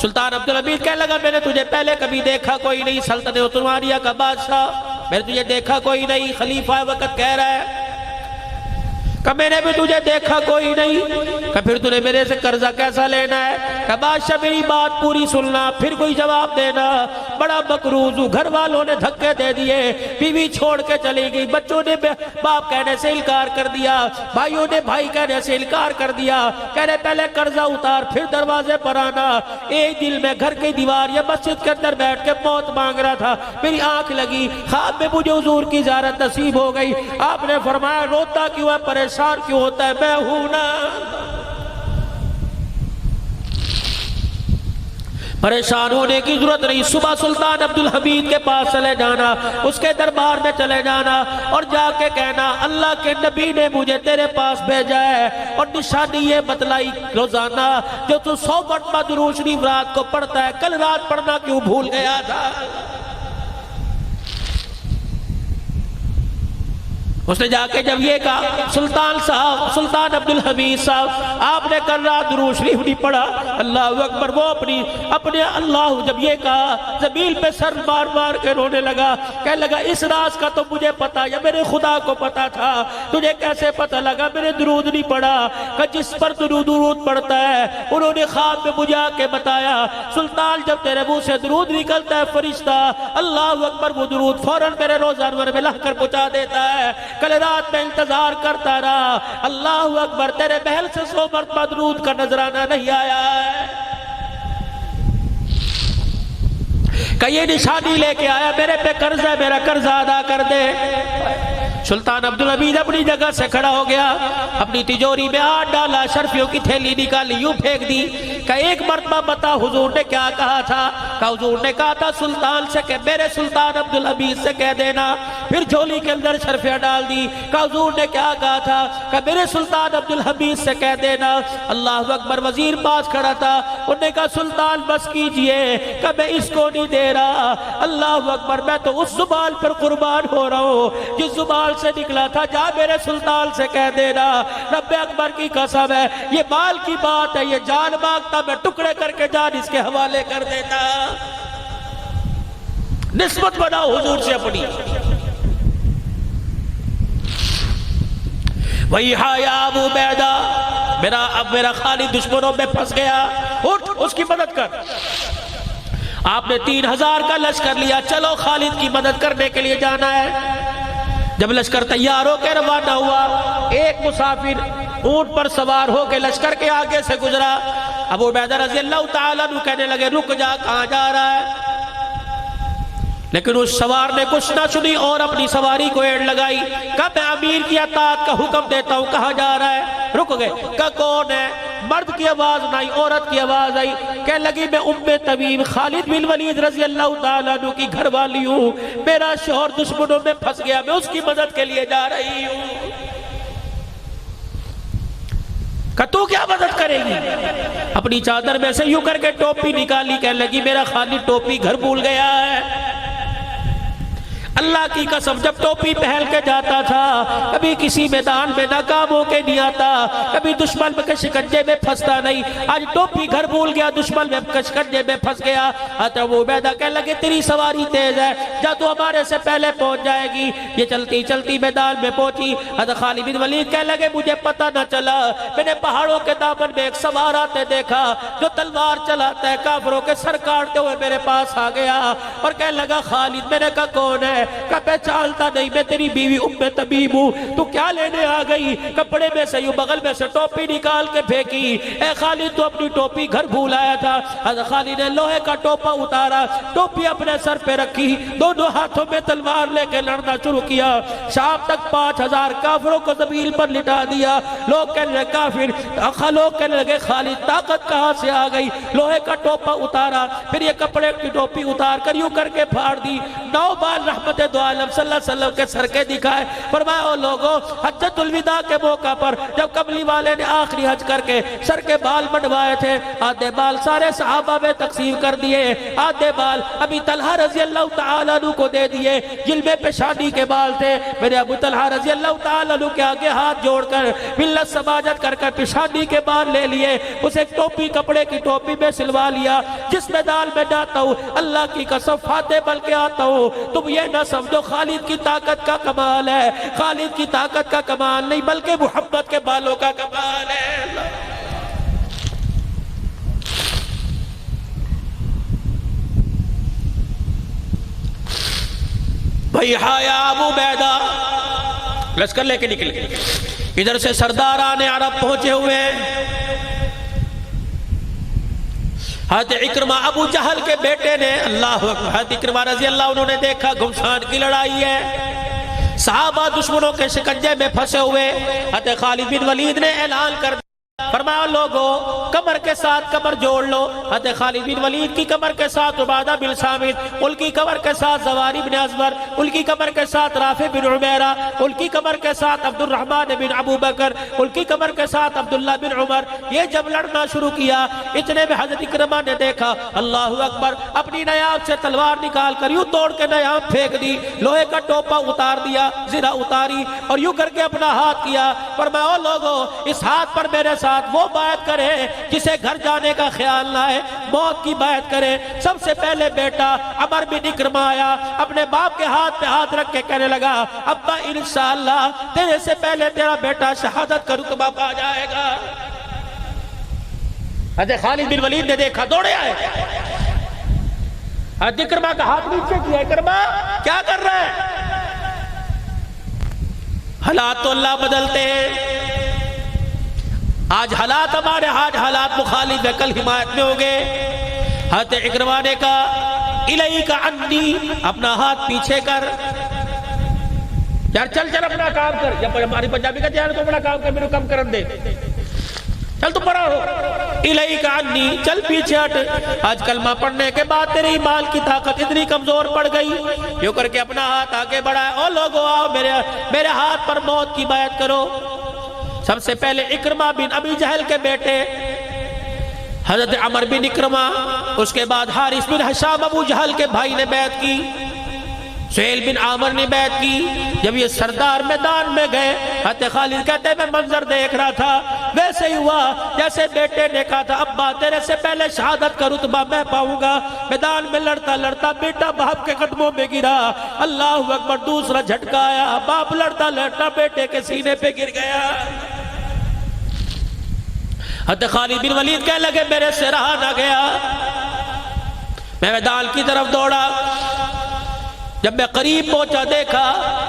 سلطان عبدالحمید کہنے لگا میں نے تجھے پہلے کبھی دیکھا کوئی نہیں، سلطنت عثمانیہ کا بادشاہ، میں نے تجھے دیکھا کوئی نہیں، خلیفہ وقت کہہ رہا ہے کہ میں نے بھی تجھے دیکھا کوئی نہیں، کہ پھر تُنے میرے سے قرضہ کیسا لینا ہے؟ کہ بادشاہ میری بات پوری سننا پھر کوئی جواب دینا، بڑا مقروض ہوں، گھر والوں نے دھکے دے دیے، بیوی چھوڑ کے چلی گئی، بچوں نے باپ کہنے سے انکار کر دیا، بھائیوں نے بھائی کہنے سے انکار کر دیا، کہنے پہلے قرضہ اتار پھر دروازے پر آنا۔ ایک دل میں گھر کی دیوار یا مسجد کے اندر بیٹھ کے موت مانگ رہا تھا، میری آنکھ لگی، خواب میں مجھے حضور کی زیارت نصیب ہو گئی۔ آپ نے فرمایا روتا کیوں ہے، پریشان کیوں ہوتا ہے؟ میں ہوں نا، پریشان ہونے کی ضرورت نہیں. صبح سلطان عبدالحمید کے پاس چلے جانا, اس کے دربار میں چلے جانا اور جا کے کہنا اللہ کے نبی نے مجھے تیرے پاس بھیجا ہے اور نشانی یہ بتلائی روزانہ جو تو 100 مرتبہ درود شریف رات کو پڑھتا ہے, کل رات پڑھنا کیوں بھول گیا تھا؟ اس نے جا کے جب یہ کہا سلطان صاحب, سلطان عبدالحمید صاحب آپ نے کل رات درود شریف نہیں پڑھا, اللہ اکبر. وہ اپنے اللہ جب یہ کہا زمین پہ سر مار مار کے رونے لگا, کہنے لگا اس راز کا تو مجھے پتا یا میرے خدا کو پتا تھا, تجھے کیسے پتا لگا میں نے درود نہیں پڑھا؟ کہ جس پر درود پڑھتا ہے انہوں نے خواب میں مجھے آ کے بتایا سلطان جب تیرے منہ سے درود نکلتا ہے فرشتہ اللہ اکبر وہ درود فوراً میرے روزہ انور میں لا کر پہنچا دیتا ہے. کل رات میں انتظار کرتا رہا, اللہ اکبر تیرے محل سے 100 مرتبہ درود کا نظرانہ نہیں آیا ہے. کہ یہ نشانی لے کے آیا میرے پہ قرض ہے, میرا قرض ادا کر دے. سلطان عبدالحمید اپنی جگہ سے کھڑا ہو گیا, اپنی تجوری میں ہاتھ ڈالا, اشرفیوں کی تھیلی نکالی, یوں پھینک دی کہ ایک مرتبہ بتا حضور نے کیا کہا تھا؟ کہ حضور نے کہا تھا سلطان سے کہ میرے سلطان عبدالحمید سے کہہ دینا. پھر جھولی کے اندر اشرفیاں ڈال دی. کہ حضور نے کیا کہا تھا؟ کہ میرے سلطان عبدالحمید سے کہہ دینا. اللہ اکبر. وزیر پاس کھڑا تھا, انہوں نے کہا سلطان بس کیجئے کہ میں اس کو نہیں دے رہا. اللہ اکبر. میں تو اس زبان پر قربان ہو رہا ہوں جس زبان سے نکلا تھا, جا میرے سلطان سے کہہ دینا رب اکبر کی قسم ہے یہ مال کی بات ہے, یہ جان مانگتا میں ٹکڑے کر کے جان اس کے حوالے کر دیتا. نسبت بناؤ حضور سے اپنی. وہی ہا یا ابو عبیدہ, میرا خالد دشمنوں میں پھنس گیا, اٹھ اس کی مدد کر. آپ نے 3000 کا لشکر لیا, چلو خالد کی مدد کرنے کے لیے جانا ہے. جب لشکر تیار ہو کے روانہ ہوا, ایک مسافر اونٹ پر سوار ہو کے لشکر کے آگے سے گزرا. ابو عبیدہ رضی اللہ تعالیٰ عنہ کہنے لگے رک جا, کہاں جا رہا ہے؟ لیکن اس سوار نے کچھ نہ سنی اور اپنی سواری کو ایڑ لگائی. کہا میں امیر کی اطاعت کا حکم دیتا ہوں, کہاں جا رہا ہے؟ رک گئے. کہا کون ہے؟ مرد کی آواز نہ آئی, عورت کی آواز آئی. کہنے لگی میں ام تمیم خالد بن ولید رضی اللہ تعالیٰ عنہ کی گھر والی ہوں, میرا شوہر دشمنوں میں پھنس گیا, میں اس کی مدد کے لیے جا رہی ہوں. کہ تو کیا مدد کرے گی؟ اپنی چادر میں سے یوں کر کے ٹوپی نکالی, کہنے لگی میرا خالد ٹوپی گھر بھول گیا ہے. اللہ کی قسم جب ٹوپی پہن کے جاتا تھا کبھی کسی میدان میں ناکام ہو کے نہیں آتا, کبھی دشمن کے شکنجے میں پھنستا نہیں. آج ٹوپی گھر بھول گیا, دشمن میں شکنجے میں پھنس گیا. ابو عبیدہ کہنے لگے تیری سواری تیز ہے, جا تو ہمارے سے پہلے پہنچ جائے گی. یہ چلتی چلتی میدان میں پہنچی. حضرت خالد بن ولید کہنے لگے مجھے پتہ نہ چلا, میں نے پہاڑوں کے دامن میں ایک سوار آتے دیکھا جو تلوار چلاتا ہے, کافروں کے سر کاٹتے ہوئے میرے پاس آ گیا اور کہنے لگا خالد. میں نے کہا کون ہے؟ کہ پہچانتا نہیں, میں تیری بیوی ام تمیم ہوں, تو کیا لینے آ گئی؟ کپڑے میں سے یوں بغل میں سے ٹوپی نکال کے پھینکی. اے خالد تو اپنی ٹوپی گھر بھول آیا تھا. حضرت خالد نے لوہے کا ٹوپا اتارا, ٹوپی اپنے سر پہ رکھی, دونوں ہاتھوں میں تلوار لے کے لڑنا شروع کیا. شام تک 5000 کافروں کو زمین پر لٹا دیا. لوگ کہنے لگے کافر, لوگ کہنے لگے خالد طاقت کہاں سے آ گئی؟ لوہے کا ٹوپا اتارا, پھر یہ کپڑے کی ٹوپی اتار کر یوں کر کے پھاڑ دی. 9 بار رحمت دو عالم صلی اللہ علیہ وسلم کے سر کے دکھائے. فرمایا او لوگوں, حجۃ الوداع کے موقع پر جب کملی والے نے آخری حج کر کے سر کے بال بڑھوائے تھے, آدھے بال سارے صحابہ میں تقسیم کر دیے, آدھے بال ابی طلحہ رضی اللہ تعالیٰ عنہ کو دے دیے. جلوے پیشانی کے بال تھے, میرے ابو طلحہ رضی اللہ تعالیٰ عنہ کے آگے ہاتھ جوڑ کر ملت سماجت کر کر پیشانی کے بال لے لیے. اسے ٹوپی کپڑے کی ٹوپی میں سلوا لیا. جس میدان میں جاتا ہوں اللہ کی قسم فاتح بل کے آتا ہوں. تم یہ نہ سمجھو خالد کی طاقت کا کمال ہے, خالد کی طاقت کا کمال نہیں بلکہ محبت کے بالوں کا کمال ہے. بھائی ہایا ابو عبیدہ لشکر لے کے نکلے. ادھر سے سرداران عرب پہنچے ہوئے ہیں. حضرت اکرمہ ابو جہل کے بیٹے نے, اللہ اکبر, حضرت اکرمہ رضی اللہ انہوں نے دیکھا گھمسان کی لڑائی ہے, صحابہ دشمنوں کے شکنجے میں پھنسے ہوئے. حضرت خالد بن ولید نے اعلان کر فرمایا لوگوں کمر کے ساتھ کمر جوڑ لو. حضرت خالد بن ولید کی کمر کے ساتھ عبادہ بن صامت، ان کی کمر کے ساتھ زواری بن ازبر، ان کی کمر کے ساتھ رافع بن عمیرہ، ان کی کمر کے ساتھ عبد الرحمن بن ابو بکر، ان کی کمر کے ساتھ عبداللہ بن عمر. یہ جب لڑنا شروع کیا اتنے میں حضرت اکرمہ نے دیکھا اللہ اکبر، اپنی نیام سے تلوار نکال کر یوں توڑ کے نیام پھینک دی، لوہے کا ٹوپا اتار دیا، زرہ اتاری اور یوں کر کے اپنا ہاتھ کیا. فرمایا او لوگوں اس ہاتھ پر میرے ساتھ وہ بیعت کرے جسے گھر جانے کا خیال نہ ہے، موت کی بیعت کرے. سب سے پہلے بیٹا عمر بن اکرمہ آیا، اپنے باپ کے ہاتھ پہ ہاتھ رکھ کے کہنے لگا ابا انشاءاللہ تیرے سے پہلے تیرا بیٹا شہادت کا رتبہ پا جائے گا. حضرت خالد بن ولید نے دیکھا، دوڑے آئے، حضرت اکرمہ کا ہاتھ نیچے کیا. اکرمہ کیا کر رہا ہے؟ حالات تو اللہ بدلتے ہیں. آج حالات ہمارے، آج حالات مخالف ہے، کل حمایت میں ہو گئے. حضرت اکرمہ نے کہا الیک عنی، اپنا ہاتھ پیچھے کر، یار چل چل اپنا کام کر. جب ہماری پنجابی کا جان تو اپنا کام کر، میرے کم کرن دے، چل تو پڑھا ہو. الیک عنی، چل پیچھے ہٹ. آج کلمہ پڑھنے کے بعد تیری ایمان کی طاقت اتنی کمزور پڑ گئی، یوں کر کے اپنا ہاتھ آگے بڑھائے. او لوگوں آؤ میرے ہاتھ پر موت کی بیعت کرو. سب سے پہلے اکرمہ بن ابی جہل کے بیٹے حضرت عمر بن اکرمہ، اس کے بعد حارث بن حشام ابو جہل کے بھائی نے بیعت کی، سہیل بن عامر نے بیعت کی. جب یہ سردار میدان میں گئے، حضرت خالد کہتے ہیں میں منظر دیکھ رہا تھا، ویسے ہی ہوا جیسے بیٹے نے کہا تھا ابا تیرے سے پہلے شہادت کا رتبہ میں پاؤں گا. میدان میں لڑتا لڑتا بیٹا باپ کے قدموں میں گرا، اللہ اکبر، دوسرا جھٹکا آیا، باپ لڑتا لڑتا بیٹے کے سینے پہ گر گیا. حضرت خالد بن ولید کہنے لگے میرے سے رہا نہ گیا. میں میدان کی طرف دوڑا، جب میں قریب پہنچا دیکھا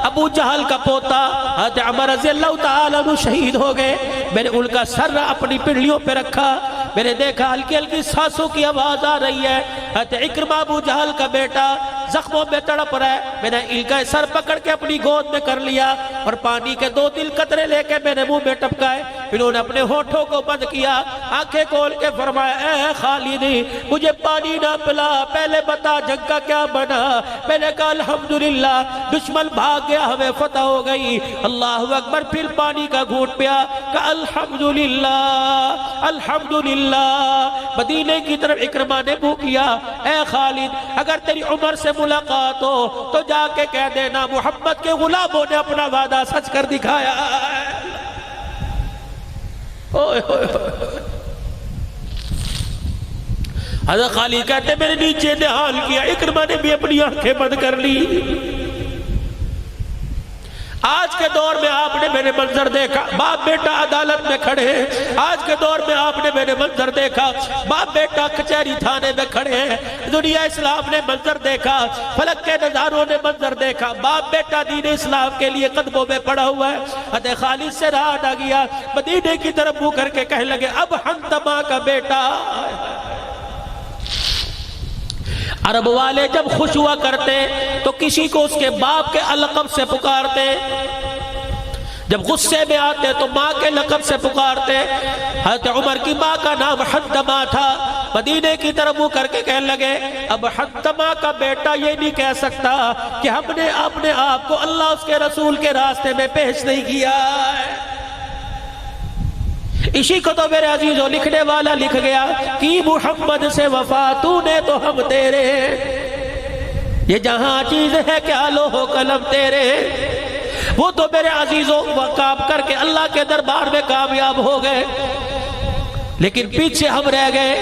ابو جہل کا پوتا حضرت عمر رضی اللہ تعالیٰ عنہ شہید ہو گئے. میں نے ان کا سر اپنی پنڈلیوں پہ رکھا، میں نے دیکھا ہلکی ہلکی سانسوں کی آواز آ رہی ہے. حضرت اکرمہ ابو جہل کا بیٹا زخموں میں تڑپ رہا ہے. میں نے ان کا سر پکڑ کے اپنی گود میں کر لیا اور پانی کے 2 دل قطرے لے کے میں نے منہ میں ٹپکائے. انہوں نے اپنے ہونٹوں کو بند کیا، آنکھیں کھول کے فرمایا اے خالدی مجھے پانی نہ پلا، پہلے بتا جنگ کا کیا بنا. میں نے کہا الحمدللہ دشمن بھاگ گیا، ہمیں فتح ہو گئی. اللہ اکبر. پھر پانی کا گھونٹ پیا، کہا الحمدللہ الحمدللہ. مدینے کی طرف اکرمہ نے منہ کیا، اے خالد اگر تیری عمر سے ملاقات ہو تو جا کے کہہ دینا محمد کے غلاموں نے اپنا وعدہ سچ کر دکھایا. حضرت خالد کہتے ہیں میرے نیچے نہال کیا، اکرمہ نے بھی اپنی آنکھیں بند کر لی. آج کے دور میں آپ نے میرے منظر دیکھا، باپ بیٹا عدالت میں کھڑے ہیں. آج کے دور میں آپ نے میرے منظر دیکھا، باپ بیٹا کچہری تھانے میں کھڑے ہیں. دنیا اسلام نے منظر دیکھا، فلک کے نظاروں نے منظر دیکھا، باپ بیٹا دین اسلام کے لیے قدموں میں پڑا ہوا ہے. حضرت خالد سے رہا نہ گیا، مدینے کی طرف منہ کر کے کہنے لگے اب حنتمہ کا بیٹا. عرب والے جب خوش ہوا کرتے تو کسی کو اس کے باپ کے لقب سے پکارتے، جب غصے میں آتے تو ماں کے لقب سے پکارتے. حضرت عمر کی ماں کا نام حنتمہ تھا. مدینے کی طرف منہ کر کے کہنے لگے اب حنتمہ کا بیٹا یہ نہیں کہہ سکتا کہ ہم نے اپنے آپ کو اللہ اس کے رسول کے راستے میں پیش نہیں کیا ہے. اسی کو تو میرے عزیزوں لکھنے والا لکھ گیا کہ محمد سے وفا تو نے تو ہم تیرے، یہ جہاں چیز ہے کیا لوح قلم تیرے. وہ تو میرے عزیزوں کام کر کے اللہ کے دربار میں کامیاب ہو گئے، لیکن پیچھے ہم رہ گئے.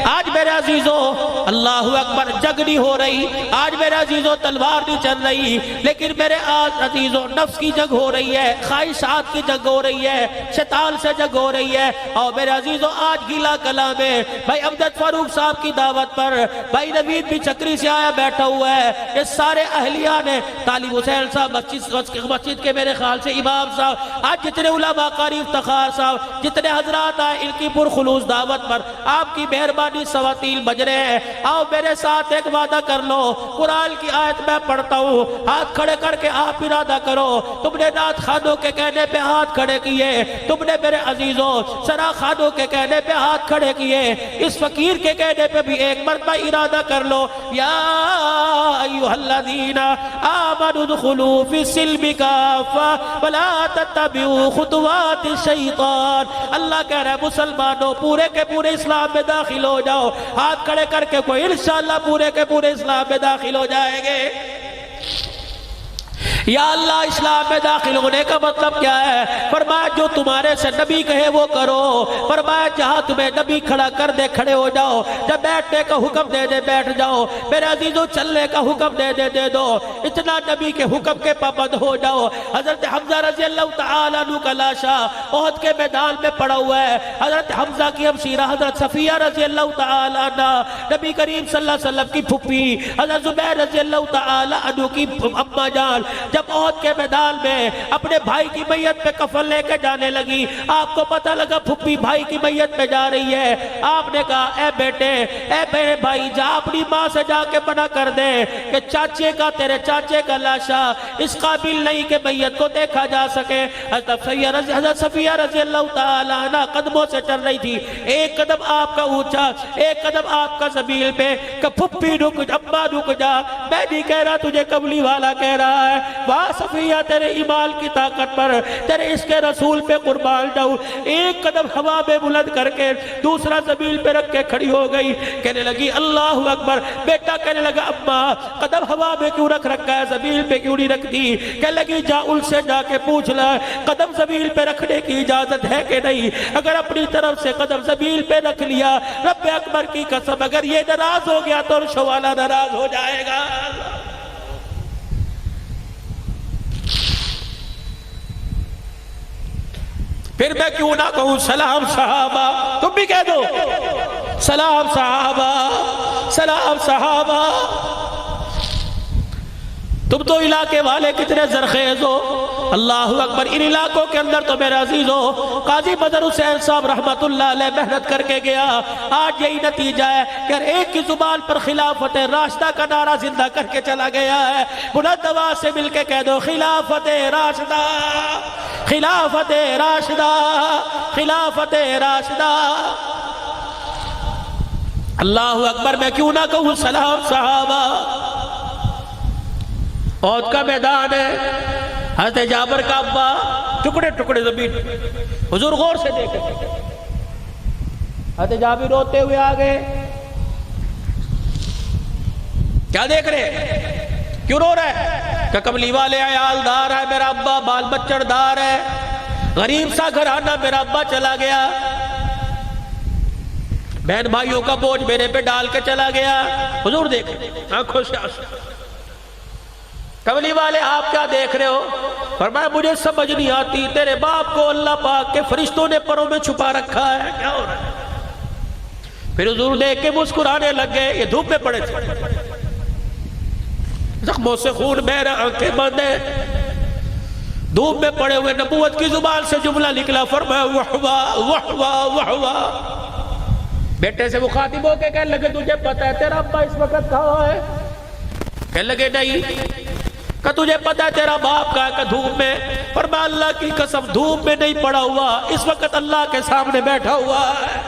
آج میرے عزیزوں اللہ اکبر جنگ نہیں ہو رہی، آج میرے عزیزوں تلوار نہیں چل رہی، لیکن میرے عزیزوں نفس کی جنگ ہو رہی ہے، خواہشات کی جنگ ہو رہی ہے، شیطان سے جنگ ہو رہی ہے. اور میرے عزیزوں آج گیلا کلام میں بھائی امجد فاروق صاحب کی دعوت پر بھائی نوید بھی چکری سے آیا بیٹھا ہوا ہے. یہ سارے اہلیہ نے طالب حسین صاحب مسجد کے میرے خیال سے امام صاحب، آج جتنے علماء قاری افتخار صاحب، جتنے حضرات آئے ان کی پرخلوص دعوت پر آپ کی مہربانی سواتیل بج رہے ہیں. آؤ میرے ساتھ ایک وعدہ کر لو، قرآن کی آیت میں پڑھتا ہوں، ہاتھ کھڑے کر کے آپ ارادہ کرو۔ تم نے نعت خانوں کے کہنے پہ ہاتھ کھڑے کیے، تم نے میرے عزیزوں سرا خانوں کے کہنے پہ ہاتھ کھڑے کیے، اس فقیر کے کہنے پہ بھی ایک مرتبہ ارادہ کر لو، یا ایھا الذین آمنوا ادخلوا فی السلم کافہ ولا تتبعوا خطوات الشیطان۔ اللہ کہہ رہا ہے مسلمانوں پورے کے پورے اسلام میں داخل ہو جاؤ، ہاتھ کھڑے کر کے کوئی انشاءاللہ پورے کے پورے اسلام میں داخل ہو جائیں گے۔ یا اللہ اسلام میں داخل ہونے کا مطلب کیا ہے؟ فرمایا جو تمہارے سے نبی کہے وہ کرو، فرمایا جہاں تمہیں نبی کھڑا کر دے کھڑے ہو جاؤ، جب بیٹھنے کا حکم دے دے بیٹھ جاؤ، میرے عزیزوں چلنے کا حکم دے دے دے دو، اتنا نبی کے حکم کے پابند ہو جاؤ۔ حضرت حمزہ رضی اللہ تعالیٰ عنہ کا لاشا احد کے میدان میں پڑا ہوا ہے، حضرت حمزہ کی ہمشیرہ حضرت صفیہ رضی اللہ تعالیٰ عنہ، نبی کریم صلی اللہ علیہ وسلم کی پھپھی حضرت زبیر رضی اللہ تعالیٰ عنہ کی اماں جان، جب احد کے میدان میں اپنے بھائی کی میت پہ کفن لے کے جانے لگی، آپ کو پتہ لگا پھپھی بھائی کی میت پہ جا رہی ہے، آپ نے کہا اے بیٹے اے میرے بھائی جا اپنی ماں سے جا کے منع کر دے کہ تیرے چاچے کا لاشا اس قابل نہیں کہ میت کو دیکھا جا سکے۔ حضرت صفیہ رضی اللہ تعالیٰ عنہ قدموں سے چل رہی تھی، ایک قدم آپ کا اونچا ایک قدم آپ کا زمین پہ، کہ پھپھی رک جا، ابا رک جا، میں نہیں کہہ رہا تجھے کملی والا کہہ رہا ہے، واہ صفیہ تیرے ایمان کی طاقت پر تیرے اس کے رسول پہ قربان جاؤں۔ ایک قدم ہوا میں بلند کر کے دوسرا زمین پہ رکھ کے کھڑی ہو گئی، کہنے لگی اللہ اکبر۔ بیٹا کہنے لگا ابا قدم ہوا میں کیوں رکھ رکھا ہے، زمین پہ کیوں نہیں رکھتی؟ کہنے لگی جا ان سے جا کے پوچھ لے قدم زمین پہ رکھنے کی اجازت ہے کہ نہیں، اگر اپنی طرف سے قدم زمین پہ رکھ لیا رب اکبر کی قسم اگر یہ ناراض ہو گیا تو عرش والا ناراض ہو جائے گا۔ پھر میں کیوں نہ کہوں سلام صحابہ، تم بھی کہہ دو سلام صحابہ، سلام صحابہ۔ تم تو علاقے والے کتنے زرخیز ہو، اللہ اکبر۔ ان علاقوں کے اندر تو میرے عزیزو قاضی بدر حسین صاحب رحمت اللہ علیہ محنت کر کے گیا، آج یہی نتیجہ ہے کہ ایک کی زبان پر خلافت راشدہ کا نعرہ زندہ کر کے چلا گیا ہے۔ بلند آواز سے مل کے کہہ دو خلافت راشدہ، خلافت راشدہ، خلافت راشدہ۔ اللہ اکبر۔ میں کیوں نہ کہوں سلام صحابہ۔ احد کا میدان ہے، حضرت جابر کا ابا ٹکڑے ٹکڑے زمین، حضور غور سے دیکھیں، حضرت جابر روتے ہوئے آگئے، کیا دیکھ رہے، کیوں رو رہے؟ کہ کملی والے عیال دار ہے میرا ابا، بال بچڑ دار ہے، غریب سا گھرانہ میرا ابا چلا گیا، بہن بھائیوں کا بوجھ میرے پہ ڈال کے چلا گیا۔ حضور دیکھیں آنکھوں سے آنسو۔ کملی والے آپ کیا دیکھ رہے ہو؟ فرمایا مجھے سمجھ نہیں آتی، تیرے باپ کو اللہ پاک کے فرشتوں نے پروں میں چھپا رکھا ہے، کیا ہو رہا ہے؟ پھر حضور دیکھ کے مسکرانے لگ گئے، یہ دھوپ میں پڑے تھے، زخموں سے خون بہ رہا، آنکھیں بند ہیں، دھوپ میں پڑے ہوئے، نبوت کی زبان سے جملہ نکلا، فرمایا وحوا وحوا وحوا۔ بیٹے سے مخاطب ہو کے کہنے لگے تجھے پتہ ہے تیرا ابا اس وقت کہاں ہے؟ کہنے لگے نہیں۔ کہ تجھے پتا ہے تیرا باپ کا ہے؟ کہ دھوپ میں۔ فرمایا اللہ کی قسم دھوپ میں نہیں پڑا ہوا، اس وقت اللہ کے سامنے بیٹھا ہوا ہے،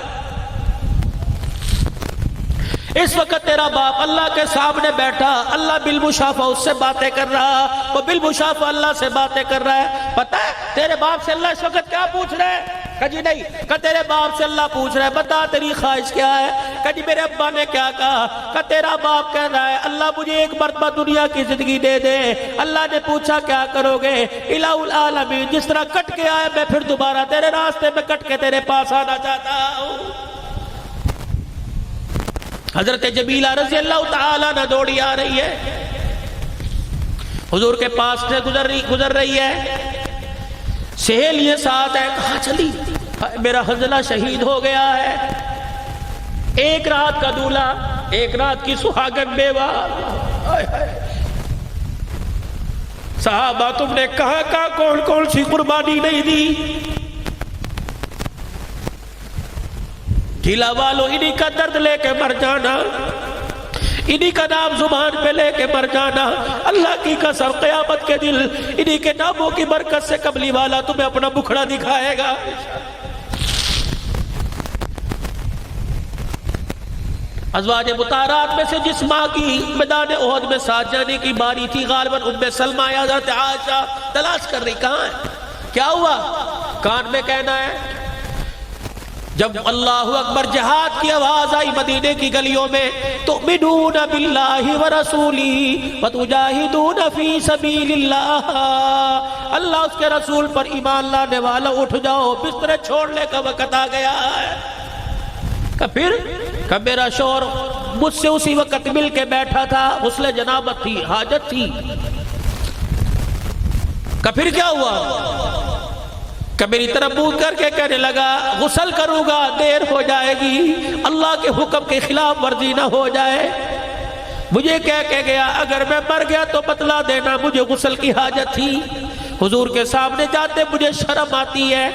اس وقت تیرا باپ اللہ کے سامنے بیٹھا، اللہ بالمشافہ اس سے باتیں کر رہا، وہ بالمشافہ اللہ سے باتیں کر رہا ہے۔ پتہ ہے تیرے باپ سے اللہ اس وقت کیا پوچھ رہے ہیں؟ کہ جی نہیں۔ کہ تیرے باپ سے اللہ پوچھ رہا ہے بتا تیری خواہش کیا ہے؟ کہ جی میرے ابا نے کیا کہا؟ کہ تیرا باپ کہہ رہا ہے اللہ مجھے ایک مرتبہ دنیا کی زندگی دے دے۔ اللہ نے پوچھا کیا کرو گے؟ الہ العالمین جس طرح کٹ کے آیا میں پھر دوبارہ تیرے راستے میں کٹ کے تیرے پاس آنا چاہتا ہوں۔ حضرت جمیلہ رضی اللہ تعالیٰ عنہ دوڑی آ رہی ہے، حضور کے پاس سے گزر رہی ہے، سہیلیاں ساتھ ہے، کہاں چلی؟ میرا حنظلہ شہید ہو گیا ہے، ایک رات کا دولہا، ایک رات کی سہاگن بیوہ۔ صحابہ تم نے کہاں کہاں کون کون سی قربانی نہیں دی؟ ٹھیلا والو انہی کا درد لے کے مر جانا، انہی کا نام زبان پہ لے کے مر جانا، اللہ کی قسم قیامت کے دن انہی کے ناموں کی برکت سے کملی والا تمہیں اپنا بکھڑا دکھائے گا۔ ازواج مطہرات میں سے جس ماں کی میدان احد میں ساتھ جانے کی باری تھی غالباً ام سلمہ یا حضرت عائشہ تلاش کر رہی کہاں ہے، کیا ہوا؟ کان میں کہنا ہے جب اللہ اکبر جہاد کی آواز آئی مدینے کی گلیوں میں، تؤمنون باللہ ورسولہ وتجاہدون فی سبیل اللہ، اللہ اس کے رسول پر ایمان لانے والا اٹھ جاؤ، بستر چھوڑنے کا وقت آ گیا ہے۔ کہ میرا شوہر مجھ سے اسی وقت مل کے بیٹھا تھا، غسل جنابت تھی، حاجت تھی، کہ پھر کیا ہوا؟ کہ میری طرف منہ کر کے کہنے لگا غسل کروں گا دیر ہو جائے گی، اللہ کے حکم کے خلاف ورزی نہ ہو جائے۔ مجھے کہہ کے گیا اگر میں مر گیا تو بتلا دینا مجھے غسل کی حاجت تھی۔ حضور کے سامنے جاتے مجھے شرم آتی ہے،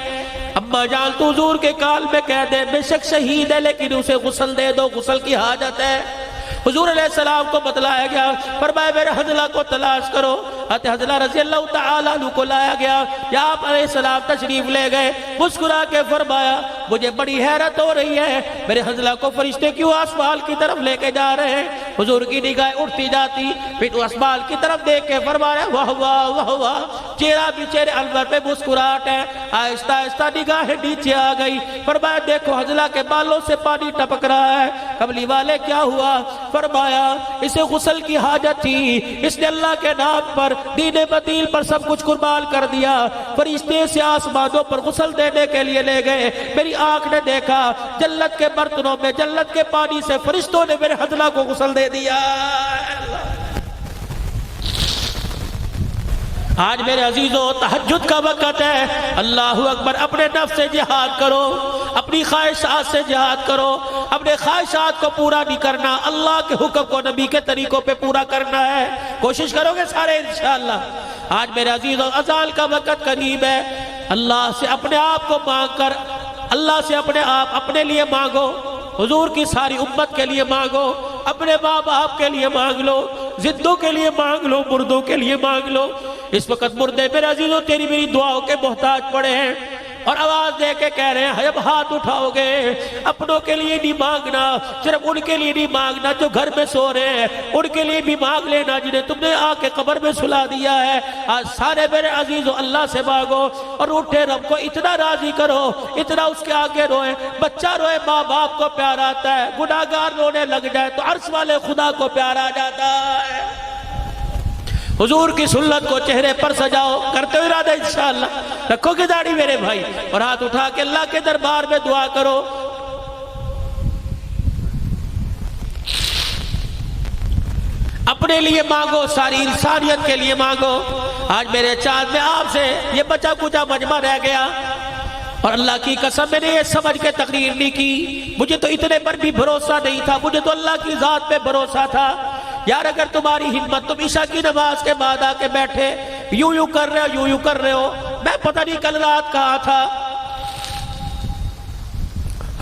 اما جان تو حضور کے کال میں کہہ دے بے شک شہید ہے لیکن اسے غسل دے دو، غسل کی حاجت ہے۔ حضور علیہ السلام کو بتلایا گیا، فرمایا میرے حنظلہ کو تلاش کرو، حنظلہ رضی اللہ تعالیٰ عنہ کو لایا گیا، یا آپ علیہ السلام تشریف لے گئے، مسکرا کے فرمایا مجھے بڑی حیرت ہو رہی ہے میرے حنظلہ کو فرشتے کیوں آسمان کی طرف لے کے جا رہے ہیں؟ حضور کی نگاہ اٹھتی جاتی، پھر آسمان کی طرف دیکھ کے فرمایا واہ واہ واہ واہ، چہرہ بھی چہرے انور پہ مسکراہٹ ہے، آہستہ آہستہ نگاہ نیچے آ گئی، فرمایا دیکھو حنظلہ کے بالوں سے پانی ٹپک رہا ہے، کملی والے کیا ہوا؟ فرمایا اسے غسل کی حاجت تھی، اس نے اللہ کے نام پر دین بدیل پر سب کچھ قربان کر دیا، فرشتے سے آسمانوں پر غسل دینے کے لیے لے گئے، میری آنکھ نے دیکھا جنت کے برتنوں میں جنت کے پانی سے فرشتوں نے میرے حنظلہ کو غسل دے دیا۔ آج میرے عزیزوں تہجد کا وقت ہے، اللہ اکبر، اپنے نفس سے جہاد کرو، اپنی خواہشات سے جہاد کرو، اپنے خواہشات کو پورا نہیں کرنا، اللہ کے حکم کو نبی کے طریقوں پہ پورا کرنا ہے، کوشش کرو گے سارے انشاءاللہ۔ آج میرے عزیزوں اذان کا وقت قریب ہے، اللہ سے اپنے آپ کو مانگ کر، اللہ سے اپنے آپ اپنے لیے مانگو، حضور کی ساری امت کے لیے مانگو، اپنے ماں باپ کے لیے مانگ لو، زندوں کے لیے مانگ لو، مردوں کے لیے مانگ لو۔ اس وقت مردے میرے عزیزوں تیری میری دعاؤں کے محتاج پڑے ہیں اور آواز دے کے کہہ رہے ہیں جب ہاتھ اٹھاؤ گے اپنوں کے لیے نہیں مانگنا، صرف ان کے لیے نہیں مانگنا جو گھر میں سو رہے ہیں، ان کے لیے بھی مانگ لینا جنہیں تم نے آ کے قبر میں سلا دیا ہے۔ آج سارے میرے عزیزوں اللہ سے مانگو اور اٹھے رب کو اتنا راضی کرو، اتنا اس کے آگے روئے، بچہ روئے ماں باپ کو پیار آتا ہے، گناہگار رونے لگ جائے تو عرش والے خدا کو پیار آ جاتا ہے۔ حضور کی سنت کو چہرے پر سجاؤ، کرتے ہو ارادہ انشاءاللہ، رکھو کی داڑھی میرے بھائی اور ہاتھ اٹھا کے اللہ کے دربار میں دعا کرو۔ اپنے لیے مانگو، ساری انسانیت کے لیے مانگو۔ آج میرے چاند میں آپ سے یہ بچا کچا مجمع رہ گیا اور اللہ کی قسم میں نے یہ سمجھ کے تقریر نہیں کی، مجھے تو اتنے پر بھی بھروسہ نہیں تھا، مجھے تو اللہ کی ذات پہ بھروسہ تھا۔ یار اگر تمہاری ہمت، تم عشاء کی نماز کے بعد آ کے بیٹھے یوں کر رہے ہو، یوں کر رہے ہو، میں پتہ نہیں کل رات کہاں تھا،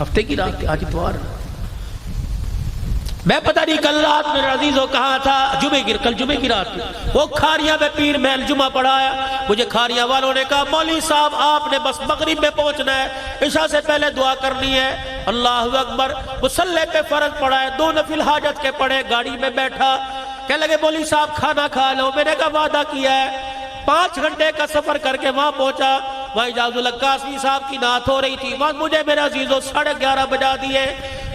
ہفتے کی رات آج اتوار، میں پتہ نہیں کل رات میرے عزیزوں کہاں تھا، کل جمعے کی رات تھی، وہ کھاریاں میں پیر محل جمعہ پڑھایا، مجھے کھاریاں والوں نے کہا مولوی صاحب آپ نے بس مغرب میں پہنچنا ہے، عشاء سے پہلے دعا کرنی ہے۔ اللہ اکبر، مصلی پہ فرض پڑھا ہے، 2 نفل حاجت کے پڑھے، گاڑی میں بیٹھا، کہنے لگے مولوی صاحب کھانا کھا لو، میں نے کہا وعدہ کیا ہے، 5 گھنٹے کا سفر کر کے وہاں پہنچا، وہاں اجاز اللہ قاسمی صاحب کی نعت ہو رہی تھی، وہاں مجھے میرے عزیزوں 11:30 بجا دیے،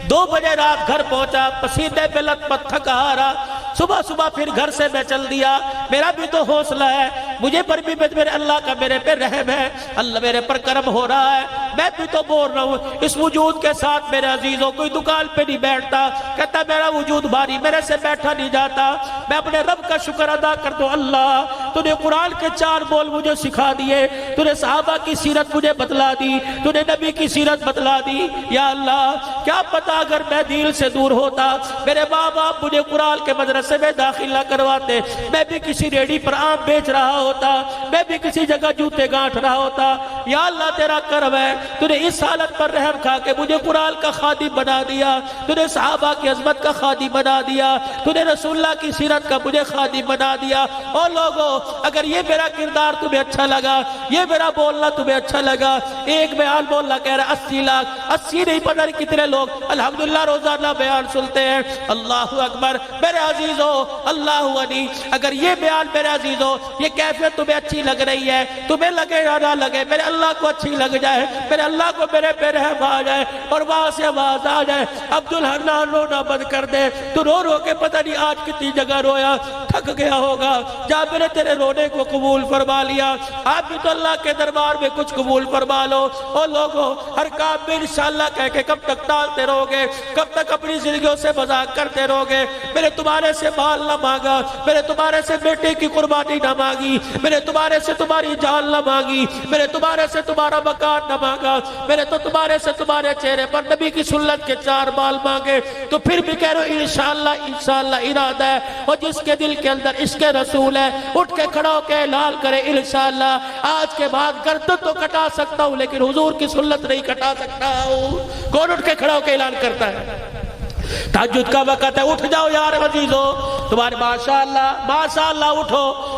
2 بجے رات گھر پہنچا، پسینے پہ لت پت تھکا ہارا، صبح پھر گھر سے میں چل دیا، میرا بھی تو حوصلہ ہے، مجھے پر بھی میرے اللہ کا میرے پہ رحم ہے، اللہ میرے پر کرم ہو رہا ہے، میں بھی تو بول رہا ہوں، اس وجود کے ساتھ میرے عزیزوں کوئی دکان پہ نہیں بیٹھتا، کہتا میرا وجود بھاری، میرے سے بیٹھا نہیں جاتا، میں اپنے رب کا شکر ادا کر دو، اللہ تو نے قرآن کے 4 بول مجھے سکھا دیے، تو نے صحابہ کی سیرت مجھے بتلا دی، تو نے نبی کی سیرت بتلا دی، یا اللہ کیا پتا اگر میں دین سے دور ہوتا، میرے ماں باپ مجھے قرآن کے مدرسے میں داخل نہ کرواتے، میں بھی کسی ریڑھی پر آم بیچ رہا ہوتا، میں بھی کسی جگہ جوتے گانٹھ رہا ہوتا، یا اللہ تیرا کرم ہے، تو نے اس حالت پر رحم کھا کے مجھے قرآن کا خادم بنا دیا، تو نے صحابہ کی عظمت کا خادم بنا دیا، تو نے رسول اللہ کی سیرت کا مجھے خادم بنا دیا۔ اور لوگوں اگر یہ میرا کردار تمہیں اچھا لگا، یہ میرا بولنا تمہیں اچھا لگا، ایک بیان بولنا کہہ رہا 80 لاکھ، 80 نہیں پتہ نہیں کتنے لوگ الحمدللہ روزانہ بیان سنتے ہیں، اللہ اکبر۔ میرے عزیزو اللہ علی، اگر یہ بیان میرے عزیزو یہ کیفیت تمہیں اچھی لگ رہی ہے، تمہیں لگے یا نہ لگے، میرے اللہ کو اچھی لگ جائے، میرے اللہ کو میرے پہ رحم آ جائے اور وہاں سے آواز آ جائے عبدالحنان رونا بند کر دے، تو رو رو کے پتہ نہیں آج کتنی جگہ رویا، تھک گیا ہوگا، جہاں نے تیرے رونے کو قبول فرما لیا، آپ بھی تو اللہ کے دربار میں کچھ قبول فرما لو۔ اور لوگوں ہر کام میں انشاءاللہ کہہ کے کب تک ٹالتے رہو گے، کب تک اپنی زندگیوں سے مذاق کرتے رہو گے؟ میں نے تمہارے سے مال نہ مانگا، میں نے تمہارے سے بیٹے کی قربانی نہ مانگی، میں نے تمہارے سے تمہاری جان نہ مانگی، میں نے تمہارے سے تمہارا مکان نہ مانگا، میں نے تو تمہارے سے تمہارے چہرے پر نبی کی سنت کے 4 بال مانگے، تو پھر بھی کہہ رہا ہوں انشاءاللہ ارادہ ہے، اور جس کے دل کے اندر عشق رسول ہے اٹھ کے کھڑا ہو کے اعلان کرے انشاءاللہ آج کے بعد گردن تو کٹا سکتا ہوں لیکن حضور کی سنت نہیں کٹا سکتا ہوں۔ کون اٹھ کے کھڑا ہو کے اعلان کرتا ہے؟ تہجد کا وقت ہے، اٹھ جاؤ یار عزیزو، تمہارے ماشاءاللہ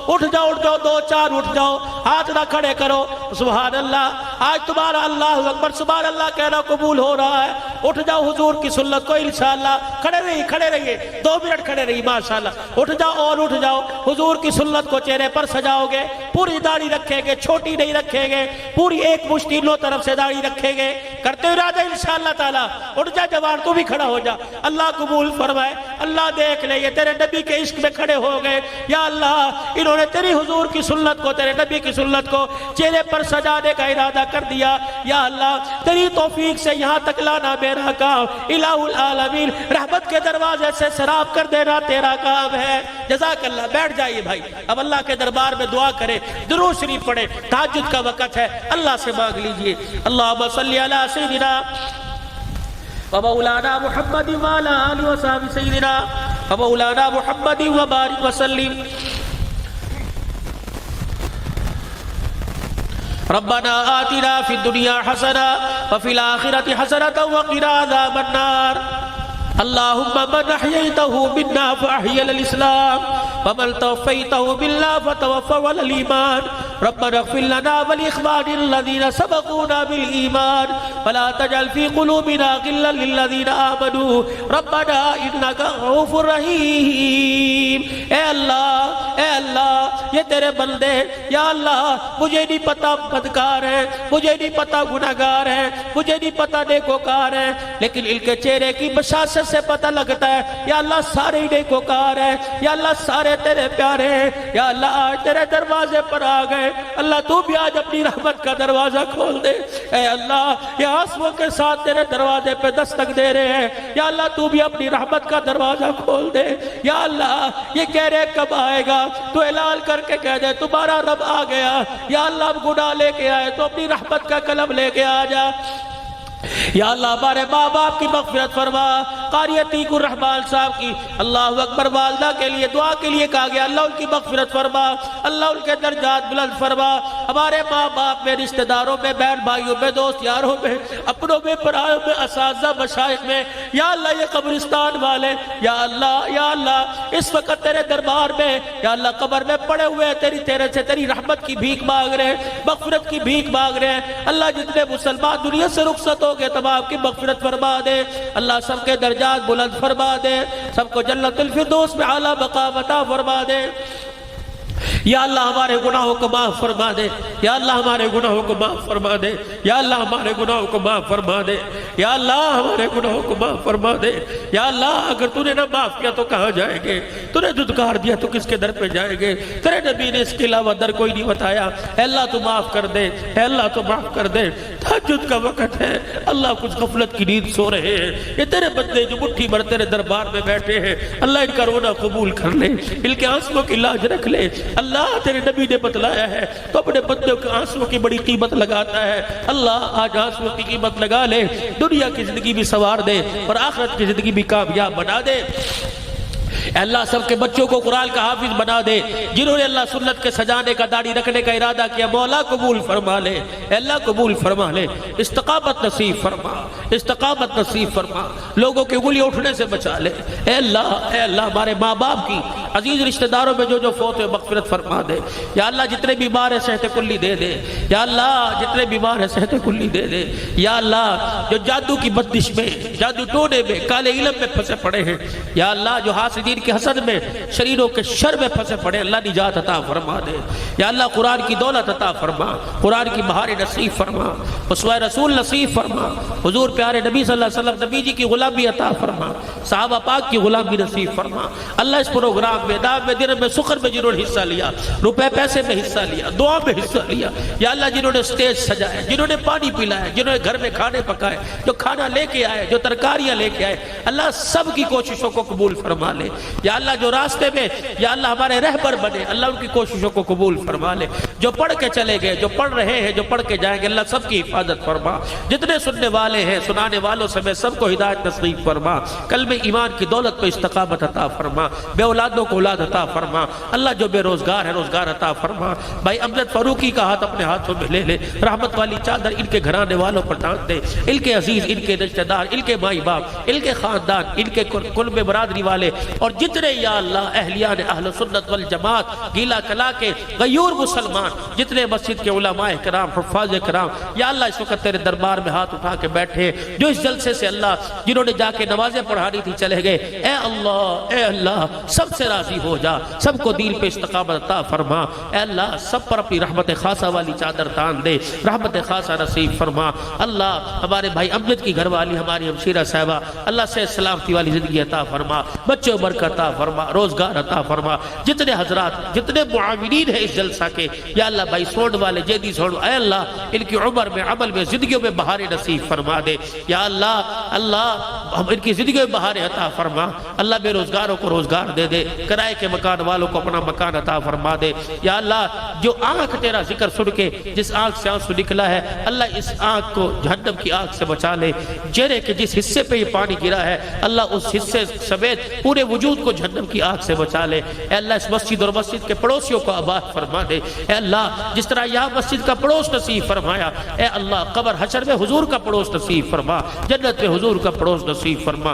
اٹھ جاؤ 2 4 اٹھ جاؤ، ہاتھ نہ کھڑے کرو، سبحان اللہ، آج تمہارا اللہ اکبر سبحان اللہ کہنا قبول ہو رہا ہے، اٹھ جاؤ حضور کی سنت کو انشاءاللہ، کھڑے رہیے 2 منٹ کھڑے رہیے، ماشاءاللہ اٹھ جاؤ اور اٹھ جاؤ، حضور کی سنت کو چہرے پر سجاؤ گے، پوری داڑھی رکھیں گے، چھوٹی نہیں رکھیں گے، پوری ایک مشت تینوں طرف سے داڑھی رکھیں گے، کرتے ارادہ انشاءاللہ تعالی، اٹھ جا جوان تو بھی کھڑا ہو جا، اللہ قبول فرمائے، اللہ دیکھ لے یہ تیرے نبی کے عشق میں کھڑے ہو گئے، یا اللہ انہوں نے تیری حضور کی سنت کو، تیرے نبی کی سنت کو چہرے پر سجانے کا ارادہ کر دیا، یا اللہ تیری توفیق سے یہاں تک لانا میرا کام، الہ العالمین رحمت کے دروازے سے سراب کر دینا تیرا کام ہے۔ جزاک اللہ، بیٹھ جائیے بھائی، اب اللہ کے دربار میں دعا کرے، درود شریف پڑھے، تہجد کا وقت ہے، اللہ سے مانگ لیجئے۔ اللہم صلی علی سیدنا ومولانا محمد وعلى آله وصحبه سيدنا ومولانا محمد وبارك وسلم۔ ربنا آتنا في الدنيا حسنة وفي الآخرة حسنة وقنا عذاب النار۔ اللهم من أحييته منا فأحيي الإسلام ومن توفيته منا فتوفوا على الإيمان۔ ربنا اغفر لنا ولإخواننا الذين سبقونا بالإيمان ولا تجعل في قلوبنا غلا للذين آمنوا ربنا إنك رؤوف رحيم۔ اے اللہ یہ تیرے بندے، یا اللہ مجھے نہیں پتا بدکار ہے، مجھے نہیں پتا گناہگار ہے، مجھے نہیں پتا نیکوکار ہے، لیکن ان کے چہرے کی بشاشت سے پتہ لگتا ہے یا اللہ سارے نیکوکار ہیں، یا اللہ سارے تیرے پیارے ہیں، یا اللہ آج تیرے دروازے پر آ گئے، اللہ تو بھی آج اپنی رحمت کا دروازہ کھول دے۔ اے اللہ یہ آنسوؤں کے ساتھ تیرے دروازے پہ دستک دے رہے ہیں، یا اللہ تو بھی اپنی رحمت کا دروازہ کھول دے۔ یا اللہ یہ کہہ رہے کب آئے گا، تو اعلان کر کے کہہ دے تمہارا رب آ گیا، یا اللہ اب گناہ لے کے آئے تو اپنی رحمت کا قلم لے کے آ جا۔ یا اللہ ہمارے ماں باپ کی مغفرت فرما، قاری عتیق الرحمان صاحب کی اللہ اکبر والدہ کے لیے دعا کے لیے کہا گیا، اللہ ان کی مغفرت فرما، اللہ ان کے درجات بلند فرما، ہمارے ماں باپ میں، رشتہ داروں میں، بہن بھائیوں میں، دوست یاروں میں، اپنوں میں، پرایوں میں، اساتذہ مشائخ میں، یا اللہ یہ قبرستان والے، یا اللہ اس وقت تیرے دربار میں یا اللہ قبر میں پڑے ہوئے تیرے سے تیری رحمت کی بھیک مانگ رہے ہیں، مغفرت کی بھیک مانگ رہے ہیں، اللہ جتنے مسلمان دنیا سے رخصت ہو گئے تمام کی مغفرت فرما دے، اللہ سب کے درجات بلند فرما دے، سب کو جنت الفردوس میں اعلیٰ مقام عطا فرما دے۔ یا اللہ ہمارے گناہوں کو معاف فرما دے، یا اللہ ہمارے گناہوں کو معاف فرما دے، یا اللہ ہمارے گناہوں کو معاف فرما دے، یا اللہ ہمارے گناہوں کو معاف فرما دے۔ یا اللہ اگر تو نے نہ معاف کیا تو کہاں جائیں گے، تو نے دھتکار دیا تو کس کے در پہ جائیں گے، تیرے نبی نے اس کے علاوہ در کوئی نہیں بتایا۔ اے اللہ تو معاف کر دے، اے اللہ تو معاف کر دے۔ تہجد کا وقت ہے، اللہ کچھ غفلت کی نیند سو رہے ہیں، یہ تیرے بندے جو مٹھی بھر تیرے دربار میں بیٹھے ہیں، اللہ ان کا رونا قبول کر لے، ان کے آنسوؤں کی لاج رکھ لے۔ اللہ تیرے نبی نے بتلایا ہے تو اپنے بندوں کے آنسوؤں کی بڑی قیمت لگاتا ہے، اللہ آج آنسوؤں کی قیمت لگا لے، دنیا کی زندگی بھی سنوار دے اور آخرت کی زندگی بھی کامیاب بنا دے۔ اے اللہ سب کے بچوں کو قرآن کا حافظ بنا دے، جنہوں نے اللہ سنت کے سجانے کا داڑھی رکھنے کا ارادہ کیا مولا قبول فرما لے، اے اللہ قبول فرما لے، استقامت نصیب فرما، استقامت نصیب فرما، لوگوں کی انگلیاں اٹھنے سے بچا لے، اے اللہ ہمارے ماں باپ کی عزیز رشتہ داروں میں جو فوت ہوئے مغفرت فرما دے، یا اللہ جتنے بیمار ہیں صحت کلی دے دے، یا اللہ جتنے بیمار ہیں صحت کلی دے دے، یا اللہ جو جادو کی بندش میں، جادو ٹونے میں، کالے علم میں پھنسے پڑے ہیں، یا اللہ جو حاسدین کے حسد میں، شریروں کے شر میں پھنسے پڑے، اللہ نجات عطا فرما دے، یا اللہ قرآن کی دولت عطا فرما، قرآن کی بہار نصیب فرما، اسوہ رسول نصیب فرما، حضور پیارے نبی صلی اللہ علیہ وسلم نبی جی کی غلامی عطا فرما، صحابہ پاک کی غلامی نصیب فرما، اللہ اس پروگرام میں دعوت میں دن میں سخر میں جنہوں نے حصہ لیا، روپے پیسے میں حصہ لیا، دعا میں حصہ لیا، یا اللہ جنہوں نے سٹیج سجائے، جنہوں نے پانی پلائے، جنہوں نے گھر میں کھانے پکائے، جو کھانا لے کے آئے، جو ترکاریاں لے کے آئے، اللہ سب کی کوششوں کو قبول فرما لے، یا اللہ جو راستے میں یا اللہ ہمارے رہبر بنے، اللہ ان کی کوششوں کو قبول فرما لے، جو پڑھ کے چلے گئے، جو پڑھ رہے ہیں، جو پڑھ کے جائیں گے، اللہ سب کی حفاظت فرما، جتنے سننے والے ہیں سنانے والوں سمیت سب کو ہدایت نصیب فرما، کلمہ ایمان کی دولت کو استقامت عطا فرما، بے اولادوں کو اولاد عطا فرما، اللہ جو بے روزگار ہے روزگار عطا فرما، بھائی امجد فاروقی کا ہاتھ اپنے ہاتھوں میں لے لے، رحمت والی چادر ان کے گھرانے والوں پر ڈال دے، ان کے عزیز، ان کے رشتہ دار، ان کے مائی باپ، ان کے خاندان، ان کے قرب برادری والے، اور جتنے یا اللہ اہلیان اہل سنت والجماعت گیلا کلا کے غیور مسلمان، جتنے مسجد کے علماء کرام، حفاظ کرام، یا اللہ اس وقت تیرے دربار میں ہاتھ اٹھا کے بیٹھے، جو اس جلسے سے اللہ جنہوں نے جا کے نمازیں پڑھانی تھی چلے گئے، اے اللہ سب سے راضی ہو جا، سب کو دین پہ استقامت عطا فرما، اے اللہ سب پر اپنی رحمت خاصہ والی چادر تان دے، رحمت خاصہ نصیب فرما، اللہ ہمارے بھائی امجد کی گھر والی ہماری ہمشیرہ صاحبہ، اللہ سے سلامتی والی زندگی عطا فرما، بچوں برکت عطا فرما، روزگار عطا فرما، جتنے حضرات جتنے معاونین ہیں اس جلسہ کے، یا اللہ بھائی سوڑ والے جیدی سوڑ، اے اللہ ان کی عمر میں عمل میں زندگیوں میں بہار نصیب فرما دے، یا اللہ ہم ان کی زندگیوں میں بہار عطا فرما، اللہ بے روزگاروں کو روزگار دے دے، کرائے کے مکان والوں کو اپنا مکان عطا فرما دے، یا اللہ جو آنکھ تیرا ذکر سن کے جس آنکھ سے آنسو نکلا ہے، اللہ اس آنکھ کو جہنم کی آنکھ سے بچا لے، چہرے کے جس حصے پہ یہ پانی گرا ہے اللہ اس حصے سمیت پورے وجود کو جہنم کی آنکھ سے بچا لے، اے اللہ اس مسجد اور مسجد کے پڑوسیوں کو آباد فرما دے، اے اللہ جس طرح یہاں مسجد کا پڑوس نصیب فرمایا، اے اللہ قبر حشر میں حضور کا پڑوس نصیب فرما، جنت میں حضور کا پڑوس نصیب فرما،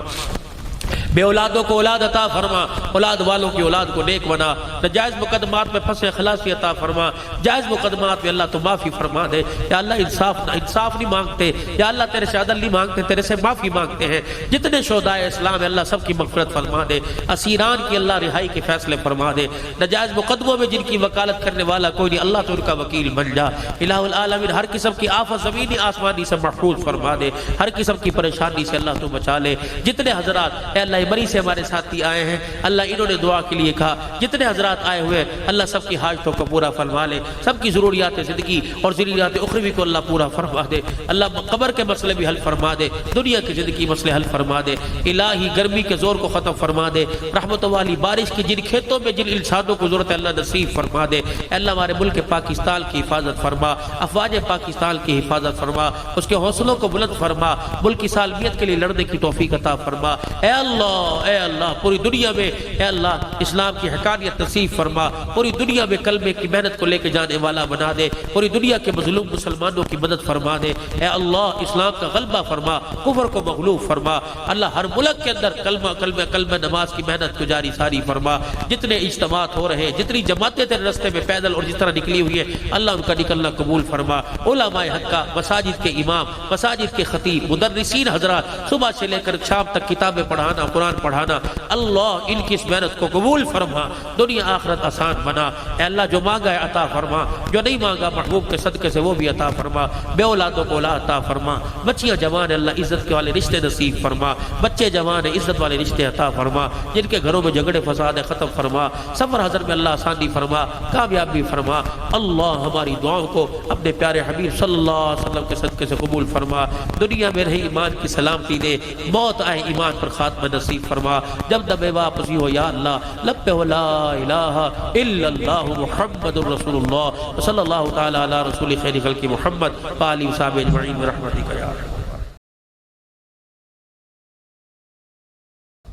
بے اولادوں کو اولاد عطا فرما، اولاد والوں کی اولاد کو نیک بنا، ناجائز مقدمات میں پھنسے خلاصی عطا فرما، جائز مقدمات میں اللہ تو معافی فرما دے، یا اللہ انصاف نہیں مانگتے، یا اللہ تیرے سے عدل نہیں مانگتے، تیرے سے معافی مانگتے ہیں، جتنے شہداء اسلام اللہ سب کی مغفرت فرما دے، اسیران کی اللہ رہائی کے فیصلے فرما دے، ناجائز مقدموں میں جن کی وکالت کرنے والا کوئی نہیں اللہ تو ان کا وکیل بن جا، الہ العالمین ہر قسم کی آفت زمینی آسمانی سے محفوظ فرما دے، ہر قسم کی پریشانی سے اللہ تو بچا لے، جتنے حضرات اے اللہ بری سے ہمارے ساتھی آئے ہیں اللہ انہوں نے دعا کے لیے کہا، جتنے حضرات آئے ہوئے اللہ سب کی حاجتوں کو پورا فرما لے، سب کی ضروریات زندگی اور ضروریات اخروی کو اللہ پورا فرما دے، اللہ قبر کے مسئلے بھی حل فرما دے، دنیا کی زندگی مسئلے حل فرما دے، الہی گرمی کے زور کو ختم فرما دے، رحمت والی بارش کی جن کھیتوں میں جن انسانوں کو ضرورت ہے اللہ نصیب فرما دے، اللہ ہمارے ملک پاکستان کی حفاظت فرما، افواج پاکستان کی حفاظت فرما، اس کے حوصلوں کو بلند فرما، ملک کی سالمیت کے لیے لڑنے کی توفیق عطا فرما، اے اللہ پوری دنیا میں اے اللہ اسلام کی حقانیت نصیب فرما، پوری دنیا میں کلمے کی محنت کو لے کے جانے والا بنا دے، پوری دنیا کے مظلوم مسلمانوں کی مدد فرما دے، اے اللہ اسلام کا غلبہ فرما، کفر کو مغلوب فرما، اللہ ہر ملک کے اندر کلمہ نماز کی محنت کو جاری ساری فرما، جتنے اجتماعات ہو رہے ہیں، جتنی جماعتیں تیرے رستے میں پیدل اور جس طرح نکلی ہوئی ہے اللہ ان کا نکلنا قبول فرما، علماء حقہ، مساجد کے امام، مساجد کے خطیب، مدرسین حضرات صبح سے لے کر شام تک کتابیں پڑھانا، قرآن پڑھانا، اللہ ان کی اس محنت کو قبول فرما، دنیا آخرت آسان بنا، اے اللہ جو مانگا ہے عطا فرما، جو نہیں مانگا محبوب کے صدقے سے وہ بھی عطا فرما، بے اولادوں کو اولاد عطا فرما، بچیاں جوان اللہ عزت کے والے رشتے نصیب فرما، بچے جوان عزت والے رشتے عطا فرما، جن کے گھروں میں جھگڑے فساد ختم فرما، سفر حضر میں اللہ آسانی فرما، کامیابی فرما، اللہ ہماری دعاؤں کو اپنے پیارے حبیب صلی اللہ علیہ وسلم کے صدقے سے قبول فرما، دنیا میں رہی ایمان کی سلامتی دے، موت آئے ایمان پر خاتمہ نصیب فرما، جب دبے واپسی ہو یا اللہ لب پہ ہو لا الہ الا اللہ محمد رسول اللہ صلی اللہ تعالی علی رسول خیر خلق محمد وآلہ وصحبہ اجمعین برحمتک یا رب۔